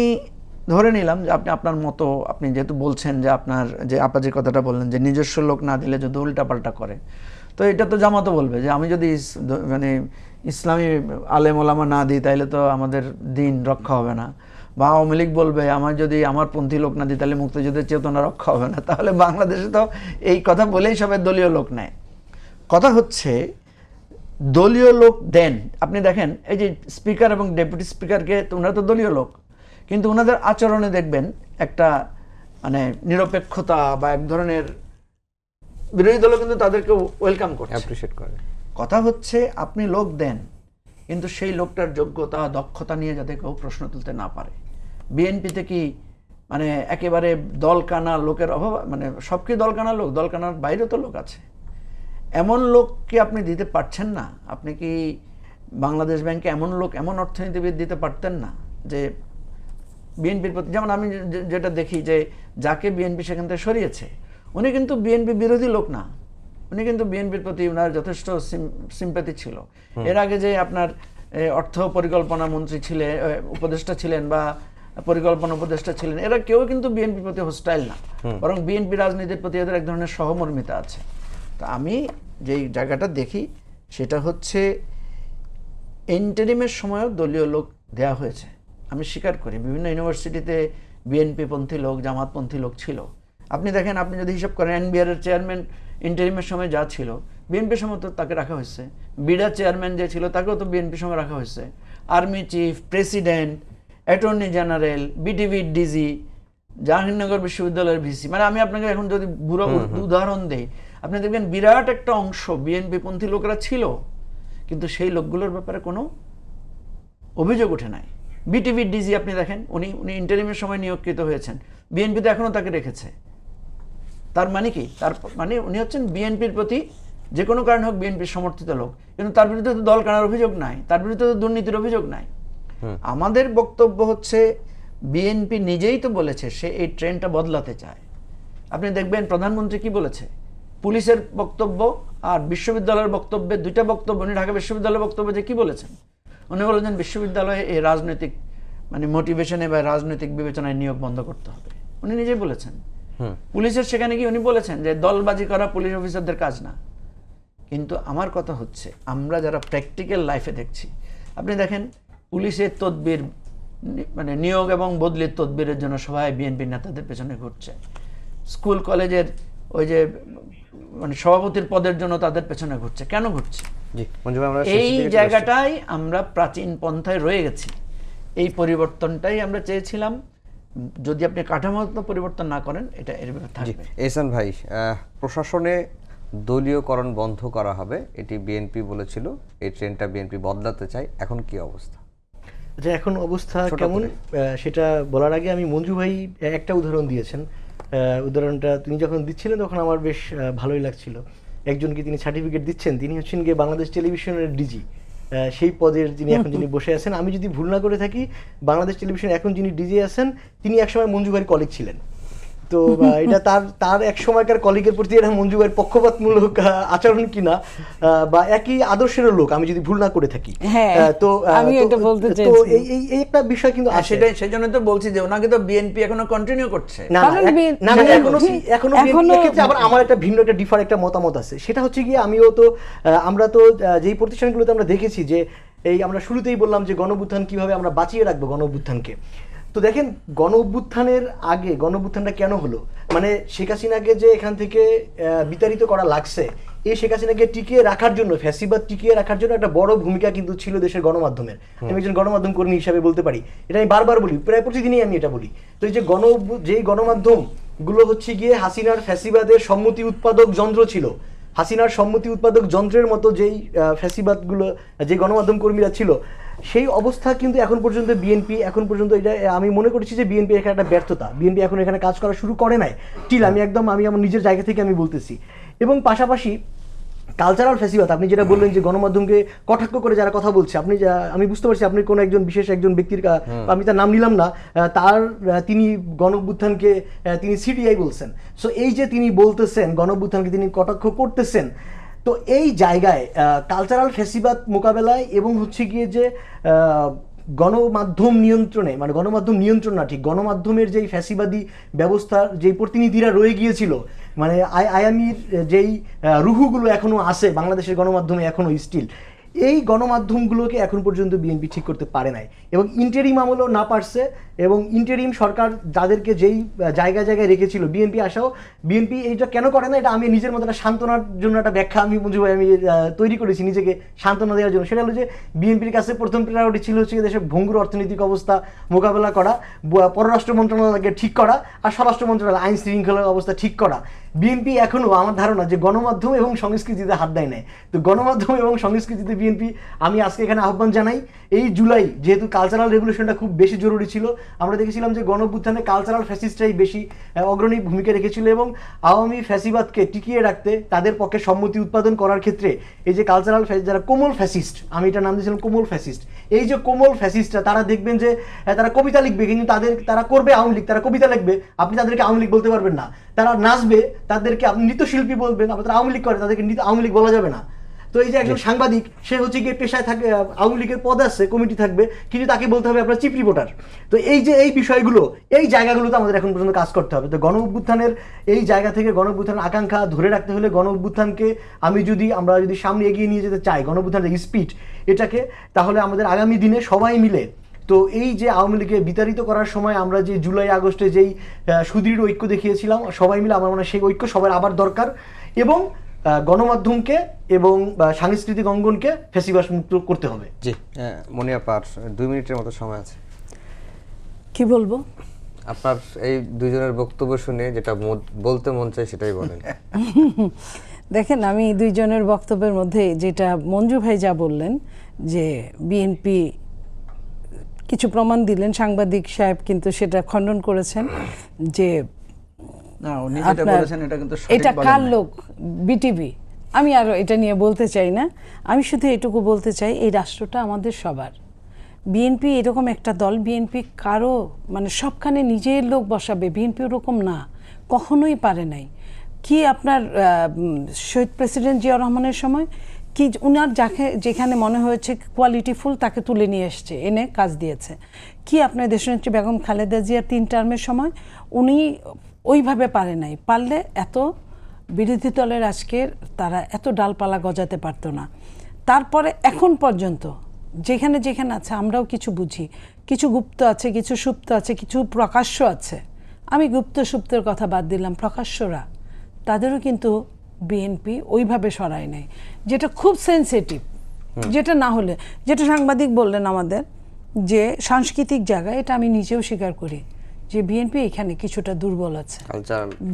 ধরে নিলাম যে আপনি আপনার মতো, আপনি যেহেতু বলছেন যে আপনার যে আপা যে কথাটা বললেন যে নিজস্ব লোক না দিলে যদি উল্টাপাল্টা করে, তো এটা তো জামাতও বলবে যে আমি যদি মানে ইসলামী আলেম ওলামা না দিই তাহলে তো আমাদের দিন রক্ষা হবে না, বা আওয়ামী লীগ বলবে আমার যদি আমার পন্থী লোক না দিই তাহলে মুক্তিযুদ্ধের চেতনা রক্ষা হবে না। তাহলে বাংলাদেশে তো এই কথা বলেই সবাই দলীয় লোক নেয়। কথা হচ্ছে দলীয় লোক দেন। আপনি দেখেন এই যে স্পিকার এবং ডেপুটি স্পিকারকে, ওনারা তো দলীয় লোক, কিন্তু ওনাদের আচরণে দেখবেন একটা মানে নিরপেক্ষতা বা এক ধরনের, বিরোধী দলও কিন্তু তাদেরকে ওয়েলকাম করছে, অ্যাপ্রিশিয়েট করে। কথা হচ্ছে আপনি লোক দেন, কিন্তু সেই লোকটার যোগ্যতা দক্ষতা নিয়ে যাতে কেউ প্রশ্ন তুলতে না পারে। বিএনপিতে কি মানে একেবারে দলকানা লোকের অভাব? মানে সব কি দলকানা লোক? দলকানার বাইরেও তো লোক আছে। এমন লোক কি আপনি দিতে পারছেন না? আপনি কি বাংলাদেশ ব্যাংকে এমন লোক, এমন অর্থনীতিবিদ দিতে পারতেন না যে বিএনপির প্রতি, যেমন আমি যেটা দেখি যে যাকে বিএনপি সেখান থেকে সরিয়েছে উনি কিন্তু বিএনপি বিরোধী লোক না, উনি কিন্তু বিএনপির প্রতি ওনার যথেষ্ট সিম্প্যাথি ছিল। এর আগে যে আপনার অর্থ পরিকল্পনা মন্ত্রী ছিলেন, উপদেষ্টা ছিলেন বা পরিকল্পনা উপদেষ্টা ছিলেন, এরা কেউ কিন্তু বিএনপির প্রতি হোস্টাইল না, বরং বিএনপি রাজনীতির প্রতি এদের এক ধরনের সহমর্মিতা আছে। তো আমি যেই জায়গাটা দেখি সেটা হচ্ছে ইন্টারিমের সময়ও দলীয় লোক দেয়া হয়েছে। আমি স্বীকার করি বিভিন্ন ইউনিভার্সিটিতে বিএনপি পন্থী লোক, জামাতপন্থী লোক ছিল। আপনি দেখেন, আপনি যদি হিসাব করেন এনবিআর এর চেয়ারম্যান ইন্টারিমের সময় যা ছিল, বিএনপির সময় তো তাকে রাখা হয়েছে। বিডা চেয়ারম্যান যে ছিল তাকেও তো বিএনপির সময় রাখা হয়েছে। Army chief, president, attorney general, বিটিভির ডিজি, জাহাঙ্গীরনগর বিশ্ববিদ্যালয়ের ভিসি, মানে আমি আপনাকে এখন যদি বুড়ো উদাহরণ দেই, আপনি দেখবেন বিরাট একটা অংশ বিএনপি পন্থী লোকেরা ছিল, কিন্তু সেই লোকগুলোর ব্যাপারে কোনো অভিযোগ ওঠে নাই। বিটিভির ডিজি আপনি দেখেন, উনি ইন্টারিমের সময় নিয়োগকৃত হয়েছেন, বিএনপিতে এখনো তাকে রেখেছে। তার মানে কি? তার মানে উনি হচ্ছেন বিএনপির প্রতি যে কোনো কারণে হোক বিএনপির সমর্থিত লোক, কিন্তু তার বিরুদ্ধে তো দল কানার অভিযোগ নাই, তার বিরুদ্ধে তো দুর্নীতির অভিযোগ নাই। আমাদের বক্তব্য হচ্ছে বিএনপি নিজেই তো বলেছে সে এই ট্রেন্ডটা বদলাতে চায়। আপনি দেখবেন প্রধানমন্ত্রী কি বলেছে, পুলিশের বক্তব্য আর বিশ্ববিদ্যালয়ের বক্তব্যে দুইটা বক্তব্য, উনি ঢাকা বিশ্ববিদ্যালয়ের বক্তব্যে যে কি বলেছেন, উনি বলেছেন বিশ্ববিদ্যালয়ে এই রাজনৈতিক মানে মোটিভেশনে বা রাজনৈতিক বিবেচনায় নিয়োগ বন্ধ করতে হবে, উনি নিজেই বলেছেন। পুলিশের সেখানে কি উনি বলেছেন যে দলবাজি করা পুলিশ অফিসারদের কাজ না। কিন্তু আমার কথা হচ্ছে আমরা যারা প্র্যাকটিক্যাল লাইফে দেখছি, আপনি দেখেন পুলিশের তদবির মানে নিয়োগ এবং বদলির তদবিরের জন্য সবাই বিএনপি নেতাদের পেছনে ঘুরছে। স্কুল কলেজের ওই যে মানে সভাপতির পদের জন্য তাদের পেছনে ঘুরছে। কেন ঘুরছে? এই জায়গাটাই আমরা প্রাচীন পন্থায় রয়ে গেছি। এই পরিবর্তনটাই আমরা চেয়েছিলাম। যদি আপনি কাঠামোগত পরিবর্তন না করেন, এটা এর ব্যাপারে থাকবে। এহসান ভাই, প্রশাসনে দলীয়করণ বন্ধ করা হবে এটি বিএনপি বলেছিল, এই ট্রেন্ডটা বিএনপি বদলাতে চায়, এখন কি অবস্থা? আচ্ছা, এখন অবস্থা কেমন সেটা বলার আগে আমি মঞ্জু ভাই একটা উদাহরণ দিয়েছেন, উদাহরণটা তিনি যখন দিচ্ছিলেন তখন আমার বেশ ভালোই লাগছিল। একজনকে তিনি সার্টিফিকেট দিচ্ছেন, তিনি হচ্ছেন গিয়ে বাংলাদেশ টেলিভিশনের ডিজি, সেই পদের যিনি এখন যিনি বসে আছেন। আমি যদি ভুল না করে থাকি, বাংলাদেশ টেলিভিশন এখন যিনি ডিজি আছেন তিনি একসময় মঞ্জু ভাইয়ের কলিগ ছিলেন। তো এটা তার এক সময়কার কলিগের প্রতি এটা মঞ্জু ভাইয়ের পক্ষপাতমূলক আচরণ কিনা বা একই আদর্শের লোক, আমি যদি ভুল না করে থাকি। তো আমি এটা বলতে চাই, তো এই একটা বিষয় কিন্তু সেটাই, সেই জন্য তো বলছি যে ওনাকে তো বিএনপি এখনো কন্টিনিউ করছে। না এখনো বিএনপি ক্ষেত্রে আবার আমার একটা ভিন্ন একটা ডিফার একটা মতামত আছে। সেটা হচ্ছে গিয়ে আমরা তো যেই প্রতিষ্ঠানগুলোতে আমরা দেখেছি যে এই আমরা শুরুতেই বললাম যে গণঅভ্যুত্থান কিভাবে আমরা বাঁচিয়ে রাখবো গণঅভ্যুত্থানকে। তো দেখেন গণঅভ্যুত্থানের আগে গণঅভ্যুত্থানটা কেন হলো, মানে শেখ হাসিনাকে যে এখান থেকে বিতাড়িত করা লাগছে, এই শেখ হাসিনাকে টিকিয়ে রাখার জন্য, ফ্যাসিবাদ টিকিয়ে রাখার জন্য একটা বড় ভূমিকা কিন্তু ছিল দেশের গণমাধ্যমের। আমি একজন গণমাধ্যম কর্মী হিসাবে বলতে পারি, এটা আমি বারবার বলি, প্রায় প্রতিদিনই আমি এটা বলি। তো এই যে যেই গণমাধ্যম গুলো হচ্ছে গিয়ে হাসিনার ফ্যাসিবাদের সম্মতি উৎপাদক যন্ত্র ছিল। হাসিনার সম্মতি উৎপাদক যন্ত্রের মতো যেই ফ্যাসিবাদগুলো, যে গণমাধ্যম কর্মীরা ছিল, সেই অবস্থা কিন্তু এখন পর্যন্ত বিএনপি এখন পর্যন্ত, এটা আমি মনে করছি যে বিএনপি এখানে একটা ব্যর্থতা। বিএনপি এখন এখানে কাজ করা শুরু করে নাই টিল, আমি আমার নিজের জায়গা থেকে আমি বলতেছি। এবং পাশাপাশি কালচারাল ফ্যাসিবাদ, আপনি যেটা বললেন যে গণমাধ্যমকে কটাক্ষ করে যারা কথা বলছে, আমি বুঝতে পারছি আপনি কোনো একজন বিশেষ একজন ব্যক্তির, আমি তার নাম নিলাম না, তিনি গণঅভ্যুত্থানকে তিনি সিডিআই বলছেন। সো এই যে তিনি বলতেছেন গণঅভ্যুত্থানকে তিনি কটাক্ষ করতেছেন, তো এই জায়গায় কালচারাল ফ্যাসিবাদ মোকাবেলায় এবং হচ্ছে গিয়ে যে গণমাধ্যম নিয়ন্ত্রণে, মানে গণমাধ্যম নিয়ন্ত্রণ না ঠিক, গণমাধ্যমের যেই ফ্যাসিবাদী ব্যবস্থার যেই প্রতিনিধিরা রয়ে গিয়েছিল, মানে আয়ামির যেই রুহুগুলো এখনো আছে বাংলাদেশের গণমাধ্যমে এখনো স্টিল, এই গণমাধ্যমগুলোকে এখন পর্যন্ত বিএনপি ঠিক করতে পারে নাই। এবং ইন্টারিম আমলও না পারছে, এবং ইন্টারিম সরকার যাদেরকে যেই জায়গায় জায়গায় রেখেছিল, বিএনপি এইটা কেন করে না, এটা আমি নিজের মতো একটা সান্ত্বনার জন্য একটা ব্যাখ্যা আমি মঞ্জু ভাই আমি তৈরি করেছি নিজেকে সান্ত্বনা দেওয়ার জন্য। সেটা হলো যে বিএনপির কাছে প্রথম প্রায়োরিটি ছিল হচ্ছে দেশের ভঙ্গুর অর্থনৈতিক অবস্থা মোকাবেলা করা, পররাষ্ট্র মন্ত্রণালয়কে ঠিক করা, আর স্বরাষ্ট্র মন্ত্রণালয় আইন শৃঙ্খলার অবস্থা ঠিক করা। বিএনপি এখনও আমার ধারণা যে গণমাধ্যম এবং সংস্কৃতিতে হাত দেয় নাই। তো গণমাধ্যম এবং সংস্কৃতিতে বিএনপি, আমি আজকে এখানে আহ্বান জানাই, এই জুলাই যেহেতু কালচারাল রেভলিউশনটা খুব বেশি জরুরি ছিল, আমরা দেখেছিলাম যে গণঅভ্যুত্থানে কালচারাল ফ্যাসিস্টরাই বেশি অগ্রণী ভূমিকা রেখেছিল, এবং আওয়ামী ফ্যাসিবাদকে টিকিয়ে রাখতে তাদের পক্ষে সম্মতি উৎপাদন করার ক্ষেত্রে এই যে কালচারাল যারা কোমল ফ্যাসিস্ট, আমি এটা নাম দিয়েছিলাম কোমল ফ্যাসিস্ট, এই যে কোমল ফ্যাসিস্টরা, তারা দেখবেন যে তারা কবিতা লিখবে, কিন্তু তারা করবে আওয়ামী লীগ, তারা কবিতা লিখবে, আপনি তাদেরকে আওয়ামী লীগ বলতে পারবেন না। তারা নাচবে, তাদেরকে আপনি নৃত্যশিল্পী বলবেন, আপনার তারা আওয়ামী লীগ করে, তাদেরকে আওয়ামী লীগ বলা যাবে না। তো এই যে একজন সাংবাদিক, সে হচ্ছে গিয়ে পেশায় থাকে, আওয়ামী লীগের পদ আছে, কমিটি থাকবে, কিন্তু তাকে বলতে হবে আপনার চিফ রিপোর্টার। তো এই যে এই বিষয়গুলো, এই জায়গাগুলোতে আমাদের এখন পর্যন্ত কাজ করতে হবে। তো গণঅভ্যুত্থানের এই জায়গা থেকে গণঅভ্যুত্থানের আকাঙ্ক্ষা ধরে রাখতে হলে, গণঅভ্যুত্থানকে আমরা যদি সামনে এগিয়ে নিয়ে যেতে চাই, গণঅভ্যুত্থানের স্পিড এটাকে, তাহলে আমাদের আগামী দিনে সবাই মিলে, তো এই যে আওয়ামী লীগকে বিতাড়িত করার সময় আমরা যে জুলাই আগস্টে যেই সুদৃঢ় ঐক্য দেখিয়েছিলাম সবাই মিলে, আমার মনে হয় সেই ঐক্য সবার আবার দরকার, এবং গণমাধ্যমকে এবং সাংস্কৃতিক অঙ্গনকে ফ্যাসিবাদ মুক্ত করতে হবে। জি, মনিয়া পার 2 মিনিটের মতো সময় আছে। কি বলবো? আপনার এই দুইজনের বক্তব্য শুনে যেটা বলতে মন চায় সেটাই বলেন। দেখেন, আমি দুইজনের বক্তব্যের মধ্যে যেটা মঞ্জু ভাই যা বললেন যে বিএনপি কিছু প্রমাণ দিলেন, সাংবাদিক সাহেব কিন্তু সেটা খণ্ডন করেছেন যে না, উনি যেটা বলেছেন এটা কিন্তু সঠিক এটা বলেন কার নাই। লোক, বিটিভি। আমি আরো এটা নিয়ে বলতে চাই না, আমি শুধু এটুকু বলতে চাই এই রাষ্ট্রটা আমাদের সবার। বিএনপি এরকম একটা দল, বিএনপি কারো মানে সবখানে নিজের লোক বসাবে, বিএনপি ওরকম না, কখনোই পারে নাই। কি আপনার শহীদ প্রেসিডেন্ট জিয়াউর রহমানের সময় কি উনার যেখানে মনে হয়েছে কোয়ালিটিফুল তাকে তুলে নিয়ে এসছে, এনে কাজ দিয়েছে। কি আপনার দেশনেত্রী বেগম খালেদা জিয়ার 3 টার্মের সময় উনি ওইভাবে পারে নাই, পারলে এত বিরোধী দলের আজকের তারা এত ডালপালা গজাতে পারতো না। তারপরে এখন পর্যন্ত যেখানে যেখানে আছে আমরাও কিছু বুঝি, কিছু গুপ্ত আছে, কিছু সুপ্ত আছে, কিছু প্রকাশ্য আছে। আমি গুপ্ত সুপ্তের কথা বাদ দিলাম, প্রকাশ্যরা তাদেরও কিন্তু বিএনপি ওইভাবে সরায় নেয়, যেটা খুব সেনসিটিভ। যেটা না হলে, যেটা সাংবাদিক বললেন আমাদের যে সাংস্কৃতিক জায়গা, এটা আমি নিজেও স্বীকার করি যে বিএনপি এখানে কিছুটা দুর্বল আছে।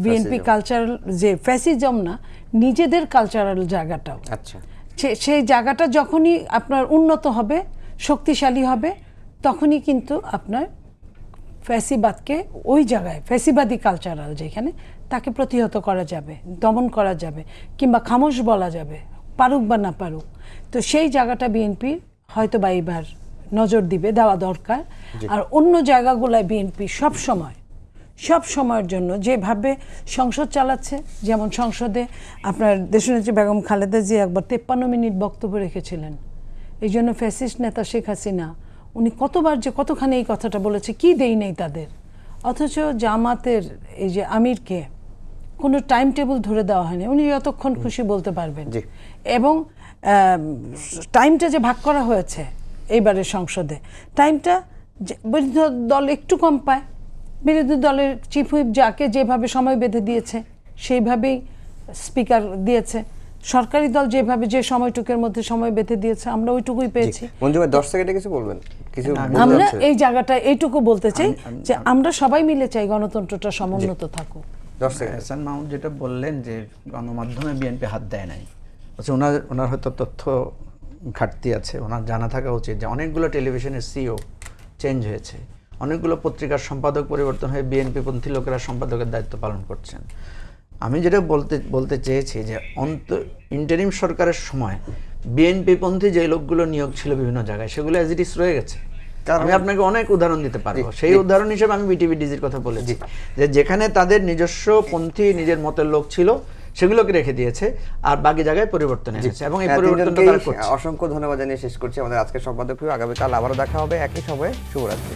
বিএনপি কালচারাল যে ফ্যাসিজম না, নিজেদের কালচারাল জায়গাটাও, আচ্ছা, সেই জায়গাটা যখনই আপনার উন্নত হবে, শক্তিশালী হবে, তখনই কিন্তু আপনার ফ্যাসিবাদকে ওই জায়গায়, ফ্যাসিবাদী কালচারাল যেখানে, তাকে প্রতিহত করা যাবে, দমন করা যাবে, কিংবা খামোশ বলা যাবে, পারুক বা না পারুক। তো সেই জায়গাটা বিএনপি হয়তো বা এইবার নজর দিবে, দেওয়া দরকার। আর অন্য জায়গাগুলোয় বিএনপি সব সময়ের জন্য যেভাবে সংসদ চালাচ্ছে, যেমন সংসদে আপনার দেশনেত্রী বেগম খালেদা জিয়া একবার 53 মিনিট বক্তব্য রেখেছিলেন। এই জন্য ফ্যাসিস্ট নেতা শেখ হাসিনা উনি কতবার যে কতখানি এই কথাটা বলেছে, কি দেই নেই তাদের। অথচ জামাতের এই যে আমিরকে কোনো টাইম টেবিল ধরে দেওয়া হয়নি, উনি যতক্ষণ খুশি বলতে পারবেন। এবং টাইমটা যে ভাগ করা হয়েছে এইবারের সংসদে, টাইমটা বিরোধী দল একটু কম পায়, বিরোধী দলের চিফ হুইপ যাকে যেভাবে সময় বেঁধে দিয়েছে সেইভাবেই স্পিকার দিয়েছে, সরকারি দল যেভাবে যে সময়টুকুর মধ্যে সময় বেঁধে দিয়েছে আমরা ওইটুকুই পেয়েছি। মঞ্জু ভাই 10 সেকেন্ডে কিছু বলবেন? কিছু বলতে আমরা চাচ্ছেন? এই জায়গাটা এইটুকু বলতে চাই যে আমরা সবাই মিলে চাই গণতন্ত্রটা সমুন্নত থাকুক। 10 সেকেন্ড। হাসান মাহমুদ যেটা বললেন যে গণমাধ্যমে বিএনপি হাত দেয় নাই, আচ্ছা ওনার হয়তো তথ্য ঘাটতি আছে, ওনার জানা থাকা উচিত যে অনেকগুলো টেলিভিশনের সিও চেঞ্জ হয়েছে, অনেকগুলো পত্রিকার সম্পাদক পরিবর্তন হয়ে বিএনপি পন্থী লোকেরা সম্পাদকের দায়িত্ব পালন করছেন। আমি যেটা বলতে চেয়েছি যে ইন্টারিম সরকারের সময় বিএনপি পন্থী যে লোকগুলো নিয়োগ ছিল বিভিন্ন জায়গায় সেগুলো অ্যাজ ইট ইজ রয়ে গেছে। আমি আপনাকে অনেক উদাহরণ দিতে পারবো। সেই উদাহরণ হিসেবে আমি বিটিভি ডিজির কথা বলেছি যে যেখানে তাদের নিজস্ব পন্থী নিজের মতের লোক ছিল সেগুলোকে রেখে দিয়েছে আর বাকি জায়গায় পরিবর্তন এনেছে এবং এই পরিবর্তনটা তারা করছে। অসংখ্য ধন্যবাদ জানিয়ে শেষ করছি আমাদের আজকের সম্পাদকীয়। আগামীকাল আবারও দেখা হবে একই সময়ে। শুভরাত্রি।